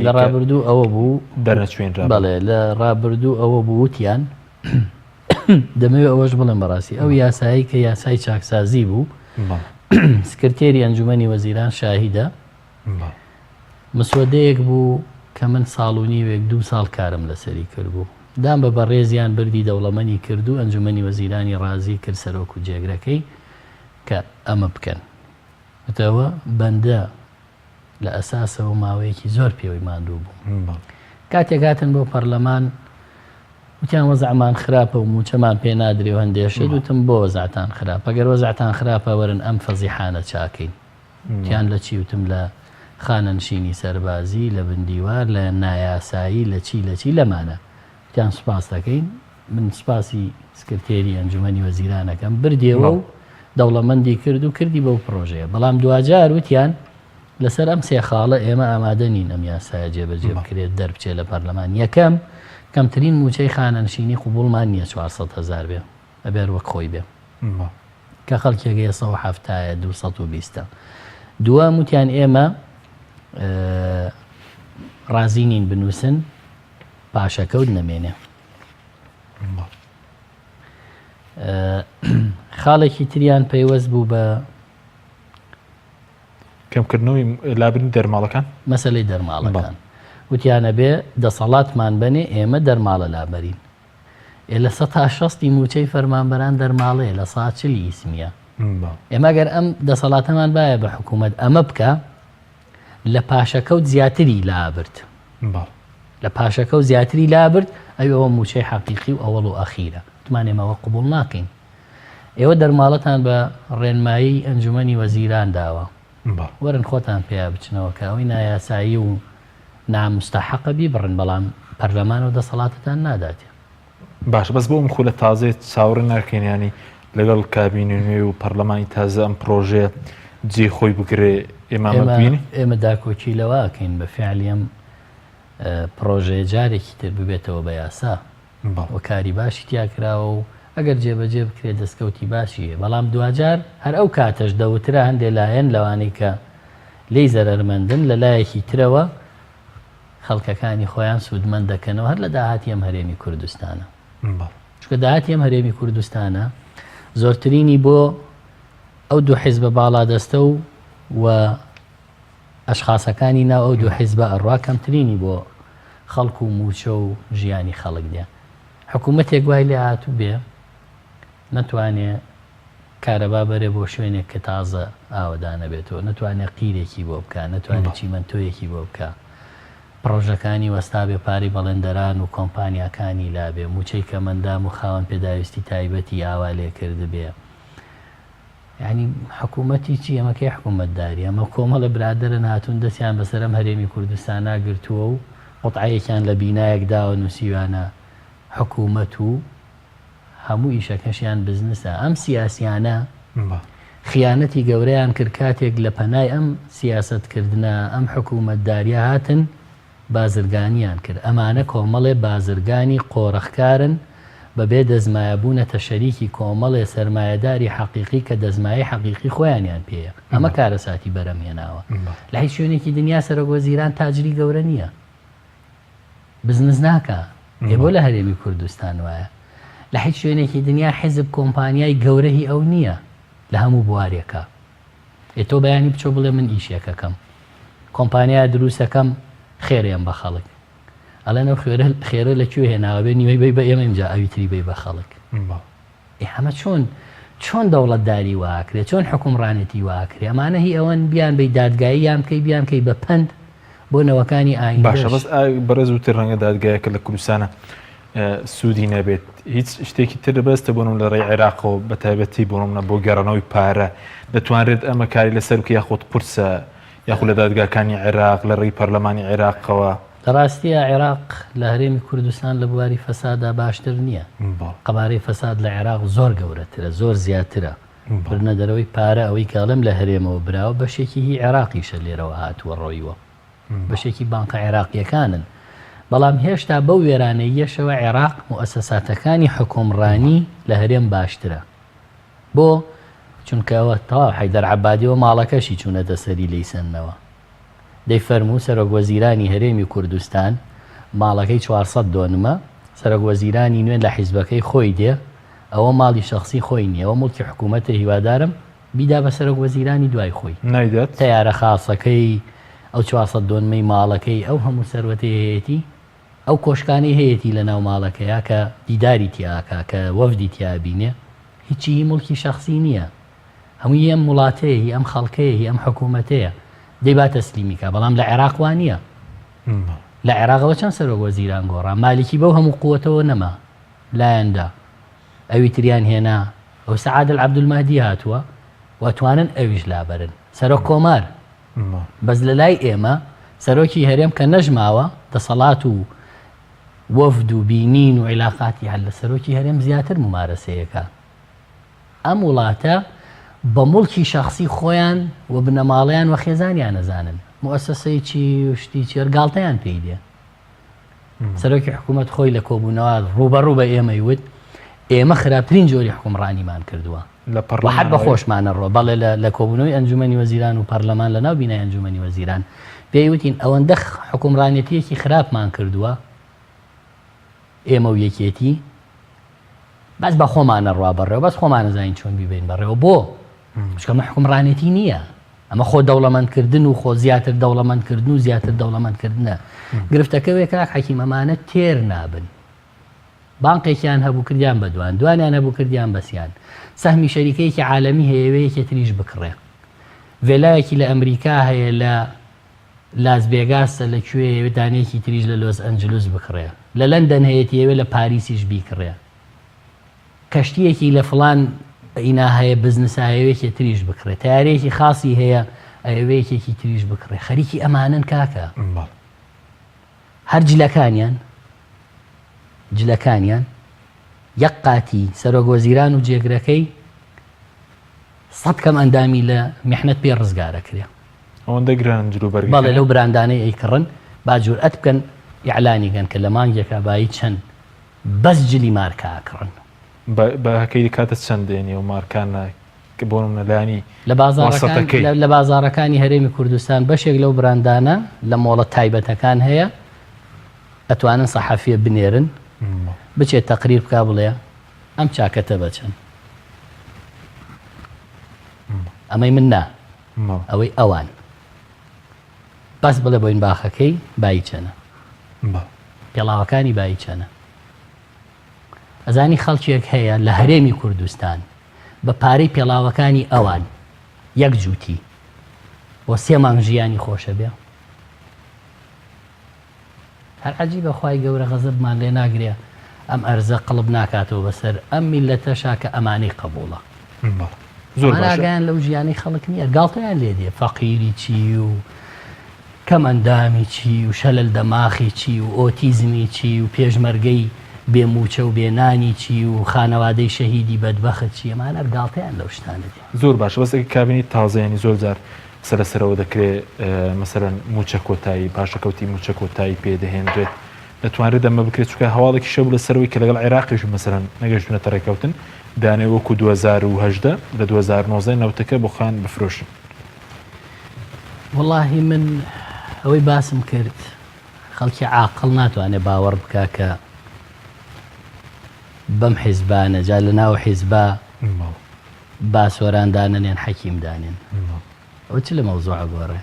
لە ڕابردوو ئەوە بوو دەرنەچوێنرا بەڵێ لە ڕابردوو ئەوە بوو وتیان دەمەوێت ئەوەش بڵێن بەڕاستی ئەو یاسایی کە یاسای چاکسازی بوو سکرتێری ئەنجومەنی وەزیران شاهیدە مسودەیەک بوو کە من ساڵ و نیوێک 2 ساڵ کارم لەسەری کرد بوو دام بە بەڕێزیان بردی دەوڵەمەنی کرد و ئەنجومەنی وەزیرانی ڕازی کرد سەرۆک و جێگرەکەی کە ئەمە بکەن وتەوە بەندە لە ئەساسەوە ماوەیەکی زۆر پێوەی ماندوو بوو کاتێک هاتن بۆ پەرلەمان وتیان وەزعمان خراپە و موچەمان پێ نادرێ و هەندێشت وتم بۆ وەزعتان خراپە ئەگەر وەزعتان خراپە وەرن ئەم فەزیحانە چاکەین تیان لە چی وتم لە خانەنشینی سەربازی لە بندیوار لە نایاسایی لە چی لەمانە تیان سوپاس دەکەین من سوپاسی سکرتێری ئەنجومەنی وەزیرانەکەم بردێەوە و دەوڵەمەندی کرد و کردی بەو پرۆژەیە بەڵام دوجار وتیان لەسەر ئەم سێ خاڵە ئێمە ئامادە نین ئەم یاسایە جێبەجێ بکرێت دەربچێت لە پەرلەمان یەکەم کەمترین موچەی خانەنشینی قوبوڵمان نییە 400,000 بێ ئەبێر وەک خۆی بێ کە خەڵکێگەیە 170 220 دووەم وتیان ئێمە ڕازی نین بنووسن پاشەکەوت نەمێنێ خاڵێکی تریان پەیوەست بوو بە کەمکردنەوەی لابرنی دەرماڵەکان مەسەلەی دەرماڵەکان وتیانە بێ دەسەڵاتمان بنێ ئێمە دەرماڵە لابەرین لە 160 موچەی فەرمانبەران دەرماڵەیە لە 140 ئیسمیە ئێمە گەر ئەم دەسەڵاتەمان باە بە حکوومەت ئەمە بکە لە پاشەکەوت زیاتری لابرد لە پاشەکە و زیاتری لابرد ئەوەوە موچەی حەقیقی و ئەوەڵ و ئەخیرە وتمان ئێمەوە قبول ناکەین ئێوە دەرماڵەتان بە ڕێنمایی ئەنجومەنی وەزیران داوە وەرن خۆتان پێیا بچنەوە کە ئەوەی نایاسایی و نامستەحەقە بیبڕن بەڵام پەرلەمان و دەسەڵاتتان ناداتێ باش بەس بۆ خۆ لە تازێت چاوەڕێ ناکەینیانی لەگەڵ کابینی نوێ و پەرلەمانی تازە ئەم پرۆژێ جێ خۆی بگرێ ئێمە داکۆکی لەواکەین بە فعلیم پرۆژێ جارێکی تر ببێتەوە بە یاسا و کاری باشی تیاکراوە و ئەگەر جێبەجێ بکرێت دەستکەوتی باشیە بەڵام دوجار هەر ئەو کاتەش دەوترا هەندێک لایەن لەوانەی کە لی زەرەرمەندن لە لایەکی ترەوە خەڵکەکانی خۆیان سوودمەند دەکەنەوە هەر لە داهاتی ئەم هەرێمی کوردستانە چکە داهاتی ئەم هەرێمی کوردستانە زۆرترینی بۆ ئەو دوو حیزبە باڵادەستە و ئەشخاصەکانی ناو ئەو دوو حیزبە ئەڕوا کەمترینی بۆ خەڵک و موچە و ژیانی خەڵک دێ حکوومەتێک وای لێ هاتوو بێ نەتوانێت کارەبا بەرێ بۆ شوێنێک کە تازە ئاوەدانە بێتەوە نەتوانێت قیرێکی بۆ بکە نەتوانێت چیمەنتۆیەکی بۆ بکە پرۆژەکانی وەستا بێ پاری بەڵێندەران و کۆمپانیاکانی لابێ موچەی کەمەندام و خاوەن پێداویستی تایبەتی ئاوا لێ کرد بێ یعنی حکوومەتی چی ئەمەکەی حکوومەتداری ئەمە کۆمەڵە برادرن هاتوون دەستیان بەسەرم هەرێمی کوردستان ناگرتووە و قوتعەیەکیان لە بینایەک داوە نووسیوانە حکوومەت و هەموو ئیشەکەشیان بزنسە ئەم سیاسیانە خیانەتی گەورەیان کرد کاتێک لە پەنای ئەم سیاستکردنە ئەم حکوومەتداریە هاتن بازرگانیان کرد ئەمانە کۆمەڵێ بازرگانی قۆڕەخکارن بەبێ دەزمایەبوونەتە شەریکی کۆمەڵێ سەرمایەداری حەقیقی کە دەزمایە حەقیقی خۆیانیان پێیە ئەمە کارەساتی بەرەمهێناوە لە هیچ شوێنێکی دنیا سەرۆکوەزیران تاجری گەورە نییە بزنس ناکە بۆ لە هەرێمی کوردستان وایە لە هیچ شوێنێکی دنیا حیزب کۆمپانیای گەورەی ئەو نییە لە هەموو بوارێکە تۆ بەیانی بچۆ بڵێ من ئیشێکەکەم کۆمپانیا دروستەکەم خێریان بە خەڵک ئەڵێنەوە خێرە لەکوێ هێناوە نیوەی بی بە ئێمە اینجا ئەویتری بی بە خەڵک ئەمە چۆن دەوڵەتداری واکرێ چۆن حکومڕانێتی واکرێ ئەمانە هی ئەوەن بیان بی دادگایی یان بکەی بیان بکەی بە پند بۆ نەوەکانی ئاین باشە بەس بەڕێز وتر ڕەنگە دادگایەکە لە کوردستانە سوودی نەبێت هیچ شتێکی تر بەستە بۆنم لە ڕێی عێراقەوە بە تایبەتی بۆنمە بۆ گەڕانەوەی پارە دەتوانرێت ئەمە کاری لەسەر بکە یاخۆت قورسە یاخود لە دادگاکانی عێراق لە ڕێی پەرلەمانی عێراقەوە ڕاستیە عێراق لە هەرێمی کوردستان لە بواری فەسادا باشتر نییە قەبارەی فەساد لە عێراق زۆر گەورەترە زۆر زیاترە بردنە دەرەوەی پارە ئەوەی کاڵم لە هەرێمەوە براوە بەشێکی هی عێراقیشە لێرەوە هاتووە ڕۆیوە بەشێکی بانکە عێراقیەکانن بەڵام هێشتا بەو وێرانەیەشەوە عێراق موسەساتەکانی حکومڕانی لە هەرێم باشترە بۆ چونکەوە تەواو حەیدەر عەبادیەوە ماڵەکەشی چوونەتە سەری لەیسەنەوە دەی فەرموو سەرۆکوەزیرانی هەرێمی کوردستان ماڵەکەی 400 دۆنمە سەرۆکوەزیرانی نوێن لە حیزبەکەی خۆی دێ ئەوە ماڵی شخصی خۆی نیە ئەوە مڵکی حکوومەتە هیوادارم بیدا بە سەرۆکوەزیرانی دوای خۆی نایدێت تەیارە خاصەکەی ئەو 400 دۆنمەی ماڵەکەی ئەو هەموو سەروەتی هەیەتی ئەو کۆشکانی هەیەتی لە ناو ماڵەکەیە کە دیداری تیاکە کە وەفدی تیابینێ هیچی مڵکی شخصی نییە هەمووی ئەم وڵاتەیە ئەم خەڵکەیە ئەم حکوومەتەیە دەیبات تەسلیمیکە بەڵام لە عێراق وان نییە لە عێراقەوە چەند سەرۆکوەزیران گۆڕا مالکی بەو هەموو قووەتەوە نەما لایەندا ئەوی تریان هێنا ئەو سەعادل عەبدولمەهدی هاتووە واتوانن ئەویش لابەرن سەرۆک کۆمار بەس لە لای ئێمە سەرۆکی هەرێم کە نەژماوە دەسەڵات و وەفد و بینین و عیلاقاتی هەل لە سەرۆکی هەرێم زیاتر ممارەسەیەکە ئەم وڵاتە بە مڵکی شخصی خۆیان و بنەماڵیان و خێزانیان نەزانن موسسەی چی و شتی چێرگاڵتەیان پێی دێ سەرۆکی حکوومەت خۆی لە کۆبوونەوە ڕوبەڕوو بە ئێمەی وت ئێمە خراپترین جۆری حکومڕانیمان کردووە حد بە خۆشمانە ڕۆ بەڵێ لە کۆبوونەوەی ئەنجومەنی وەزیران و پەرلەمان لە ناو بینای ئەنجومەنی وەزیران پێیوتین ئەوەندە حکومڕانێتیەکی خراپمان کردووە ئێمە و یەکێتی بەس بە خۆمانە ڕوا بەڕێوە بەس خۆمانە زین چۆن بیبین بەڕێوە بۆ شکەمە حکومڕانێتی نییە ئەمە خۆ دەوڵەمەندکردن و خۆ زیاتر دەوڵەمەندکردن و زیاتر دەوڵەمەندکردنە گرفتەکەوێکراک حەکیمەمانە تێر نابن بانقێکیان هەبوو کردیان بەدوان دوانیان هەبوو کردیان بەسییان سەهمی شەریکەیەکی عالەمی هەیەوەیەکی تریش بکڕێ ڤێلایەکی لە ئەمریکا هەیە لە لاس ڤێگاسە لەکوێ دانەیەکی تریش لە لۆس ئەنجلوس بکڕێ لە لەندەن هەیەتیەوە لە پاریسیش بیکڕێ کەشتیەکی لە فڵان ئینا هەیە بزنسایەوەیەکی تریش بکڕێ تیارەیەکی خاصی هەیە ئەوەیەکێکی تریش بکڕێ خەریکی ئەمانن کاکە هەر جلەکانیان یەک قاتی سەرۆکوەزیران و جێگرەکەی 100 کەم ئەندامی لە میحنەت پێ ڕزگارە کرێ ئەوەندە گران جلوبەرگ بەڵێ لەو براندانەی ئەیکڕن با جورئەت بکەن یعلانیگەن کە لە مانگێکە بایی چەند بەس جلی مارکاکڕن بە هەکەی کاتە چەند دێنێ و مارکانە کە بۆ نەلانی لە بازاڕەکانی هەرێمی کوردستان بەشێک لەو براندانە لە مۆڵە تایبەتەکان هەیە ئەتوانن سەحەفیە بنێرن بچێت تەقریر بکا بڵێ ئەم چاکەتە بەچەند ئەمەی من نا ئەوەی ئەوان بەس بڵێ بۆین باخەکەی بای چەنە پێڵاوەکانی بای چەنە ئەزانی خەڵکیێک هەیە لە هەرێمی کوردستان بە پارەی پێڵاوەکانی ئەوان یەک جووتی بۆ 3 مانگ ژیانی خۆشە بێ هەر عەجیبە خوای گەورە غەزەبمان لێ ناگرێ ئەم ئەرزە قڵب ناکاتەوە بەسەر ئەم میلەتەشا کە ئەمانەی قبوڵە ئاگایان لەو ژیانی خەڵک نییە گاڵتەیان لێ دێ فەقیری چی و کەمەندامی چی و شەلل دەماخی چی و ئۆتیزمی چی و پێشمەرگەی بێموچە و بێنانی چی و خانەوادەی شەهیدی بەدبەخت چی ئەمانە گاڵتەیان لەو شتانە دێ زۆر باش بەسێکی کابینی تازەیانی زۆر جار سەرەسەرەوە دەکرێت مەسەرەن موچە کۆتایی پاشەکەوتی موچە کۆتایی پێدەهێنرێت دەتوانرێت دەمە بکرێت چکە هەواڵێکی شەو لە سەرەوەی کە لەگەڵ عێراقیش مەسەرەن نەگەشتونەتە ڕێکەوتن دانێ وەکو 2010 لە 2019 نەوتەکە بۆ خان بفرۆشن واللهی من ئەوەی باسم کرد خەڵکی عاقڵ ناتوانێت باوەڕ بکە کە بەم حیزبانە جا لە ناو حیزبا باسۆران دانێن حەکیم دانێن ئەو چ لە مەوزوعە گۆڕێ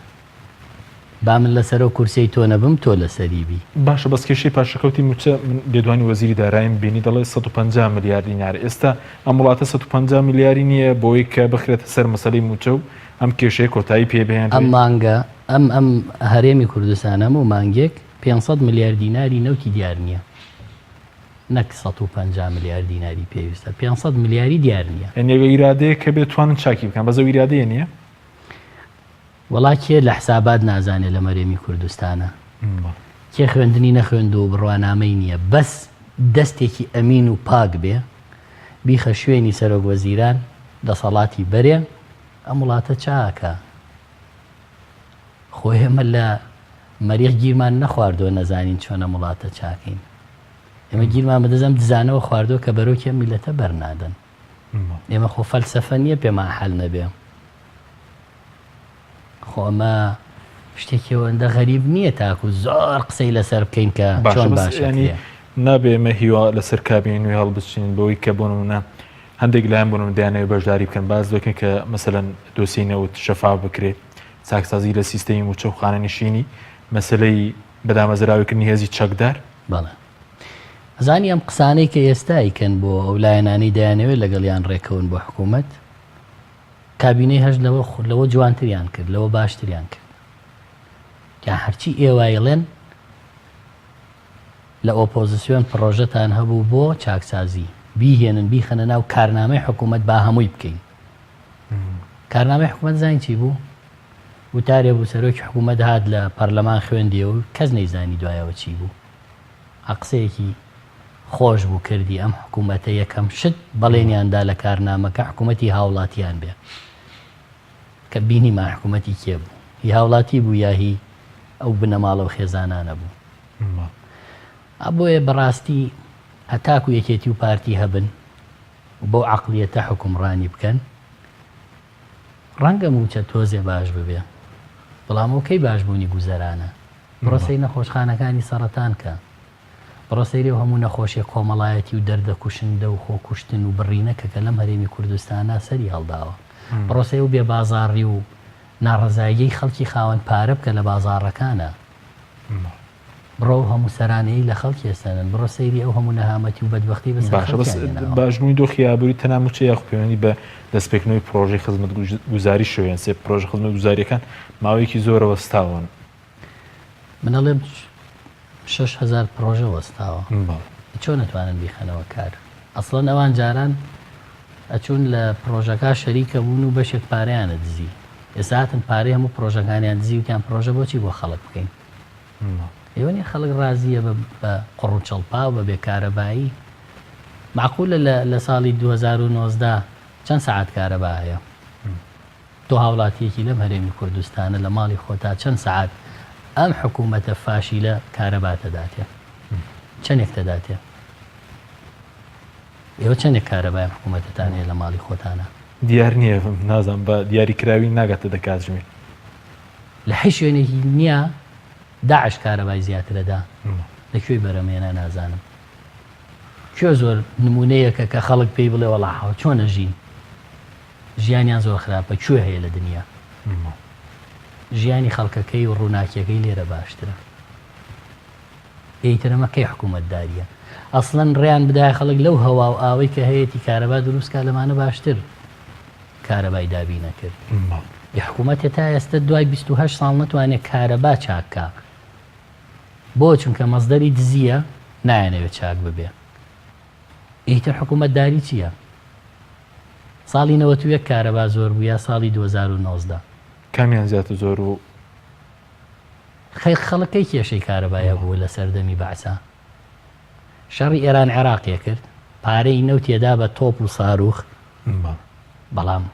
با من لەسەر و کورسی تۆ نەبم تۆ لەسەریبی باشە بەسکێشەی پاشەکەوتی موچە من لێدوانی وەزیری دارایم بینی دەڵێ 150 ملیار دینار ئێستا ئەم وڵاتە 150 میلیاری نییە بۆی کە بخرێتە سەر مەسەلەی موچە و ئەم کێشەیە کۆتایی پێبێن ئەم مانگە ئەم هەرێمی کوردستان هەموو مانگێک 500 ملیار دیناری نەوتی دیار نییە نەک 150 ملیار دیناری پێویستە 500 ملیاری دیار نییە ئەنێگە ئیرادەیە کە بێتوانن چاکی بکەن بەزە ئیرادەیە نییە وڵاتێ لە حسابات نازانێت لە مەرێمی کوردستانە کێ خوێندنی نەخوێند و بڕوانامەی نییە بەس دەستێکی ئەمین و پاک بێ بیخە شوێنی سەرۆک وەزیران دەسەڵاتی بەرێ ئەم وڵاتە چاکە خۆی ئێمە لە مەریخ گیرمان نەخواردۆ نەزانین چۆنە وڵاتە چاکەین ئێمە گیرمان بەدەزەم دزانەوە خواردۆ کە بەرۆکێ میلەتە بەرنادەن ئێمە خۆ فەلسەفە نییە پێمان حەل نەبێ خۆمە شتێکی ئەوەندە غەریب نییە تاکو زۆر قسەی لەسەر بکەین کە چۆن باشە نابێ ئێمە هیوا لەسەر کابینی نوێ هەڵبچین بەوەی کە بۆ نمونە هەندێک لایەن بۆ نمونە دەیانەوێت بەشداری بکەن باز دەکەن کە مەسەلەن دۆسیی نەوت شەفاف بکرێت چاکسازی لە سیستەمی موچە و خانەنشینی مەسلەی بەدامەزراویکردنی هێزی چەکدار بەڵێ زانی ئەم قسانەی کە ئێستایکەن بۆ ئەو لایەنانی دەیانەوێت لەگەڵیان ڕێکەون بۆ حکوومەت کابینەی هەش لەوە جوانتریان کرد لەوە باشتریان کرد کە هەرچی ئێوایڵێن لە ئۆپۆزیسیۆن پرۆژەتان هەبوو بۆ چاکسازی بیهێنن بیخەنە ناو کارنامەی حکوومەت با هەمووی بکەین کارنامەی حکوومەت زانی چی بوو وتارێ بوو سەرۆکی حکوومەت هات لە پەرلەمان خوێندیە و کەس نەیزانی دوایەوە چی بوو قسەیەکی خۆش بوو کردی ئەم حکوومەتە یەکەم شت بەڵێنیاندا لە کارنامەکە حکوومەتی هاوڵاتیان بێ کە بینی ما حکوومەتی کێ بوو هی هاوڵاتی بوو یاهی ئەو بنەماڵە و خێزانانە بوو ئەبۆیە بەڕاستی هەتاکو یەکێتی و پارتی هەبن بۆ عەقلیەتە حکومڕانی بکەن ڕەنگە موچە تۆزێ باش ببێ بەڵام ئەوکەی باشبوونی گوزەرانە بڕۆسەی نەخۆشخانەکانی سەرەتان کە بڕۆسەیری و هەموو نەخۆشیە کۆمەڵایەتی و دەردەکوشندە و خۆکوشتن و بڕینەکە کە لەم هەرێمی کوردستانە سەری هەڵداوە بڕۆسەی و بێ بازاڕی و ناڕەزاییەی خەڵکی خاوەن پارە بکە لە بازاڕەکانە بڕۆ هەموو سەرانەی لە خەڵکی ئێستانن بڕۆ سەیری ئەو هەموو نەهامەتی و بەدبەختی بەسەر باشبوونی دۆخی ئابووری تەنها موچە یاخ پەیوەندی بە دەستپێکردنەوەی پرۆژەی خزمەتگوزاری شوێن سێ پرۆژە خزمەتگوزاریەکان ماوەیەکی زۆرەوە وەستاون من ئەڵێم 6,000 پرۆژە وەستاوە چۆن نتوانن بیخەنەوە کار ئەسڵەن ئەوان جاران ئەچوون لە پرۆژەکە شەریکە بوون و بەشێک پارەیانە دزی ئێستا هاتن پارەی هەموو پرۆژەکانیان دزی وتیان پرۆژە بۆچی بۆ خەڵک بکەین ئێوە نیە خەڵک ڕازیە بە قڕ و چەڵپا و بە بێکارەبایی معقولە لە ساڵی 2019 چەند سەعات کارەبا هەیە تۆ هاوڵاتیەکی لەم هەرێمی کوردستانە لە ماڵی خۆتا چەند سەعات ئەم حکوومەتە فاشیلە کارەباتە داتێ چەندێک دەداتێ ئێوە چەندێک کارەبای حکوومەتتان هەیە لە ماڵی خۆتانە دیار نییە نازانم بە دیاریکراوی ناگاتە دەکاتژمێت لە هیچ شوێنێکی نییە داعش کارەبای زیاترەدا لەکوێی بەرەمێنە نازانم کوێ زۆر نمونەیەکە کە خەڵک پێی بڵێ وەڵاحەوە چۆنە ژین ژیانیان زۆر خراپە کوێ هەیە لە دنیا ژیانی خەڵکەکەی و ڕووناکیەکەی لێرە باشترە ئیترەمە کەی حکوومەتداریە ئەسڵەن ڕێیان بدای خەڵک لەو هەوا و ئاوەی کە هەیەی کارەبا دروستکە لەمانە باشتر کارەبای دابی نەکرد حکوومەت تا ئێستا دوای 28 ساڵ نتوانێت کارەبا چاکە بۆ چونکە مەزدەری دزیە نایەنەوێت چاک ببێ ئیتر حکوومەتداری چییە؟ ساڵی 91 کارەبا زۆر بوو یا ساڵی 2019 کامیان زیاتر زۆر و خەڵەکەی کێشەی کارەبایە بوو لە سەردەمی بەعسا شەڕی ئێران عێراقیە کرد پارەی نەوت تێدا بە تۆپ و ساروخ بەڵام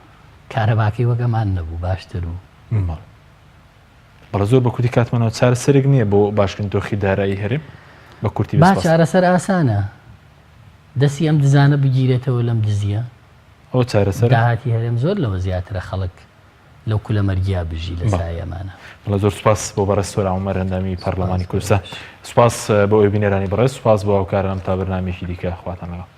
کارەباکەی وەگەمان نەبوو باشتر و بەڵە زۆر بە کوتی کاتمانەوە چارەسەرێک نییە بۆ باشکردن دۆخی دارایی هەرێم بە کورتی با چارەسەر ئاسانە دەستی ئەم دزانە بگیرێتەوە لەم دزیە ئەو چارەسەر داهاتی هەرێم زۆر لەوە زیاترە خەڵک لەو کولە مەرگیا بژی لە سایەمانە بەڵە زۆر سوپاس بۆ بەڕێستۆر ئەومەر ئەندامی پەرلەمانی کوردستان سوپاس بۆ ئەوی بینێرانی بەڕێز سوپاس بۆ ئەو کارم تا بەرنامێکی دیکە خواتان لەگەڵ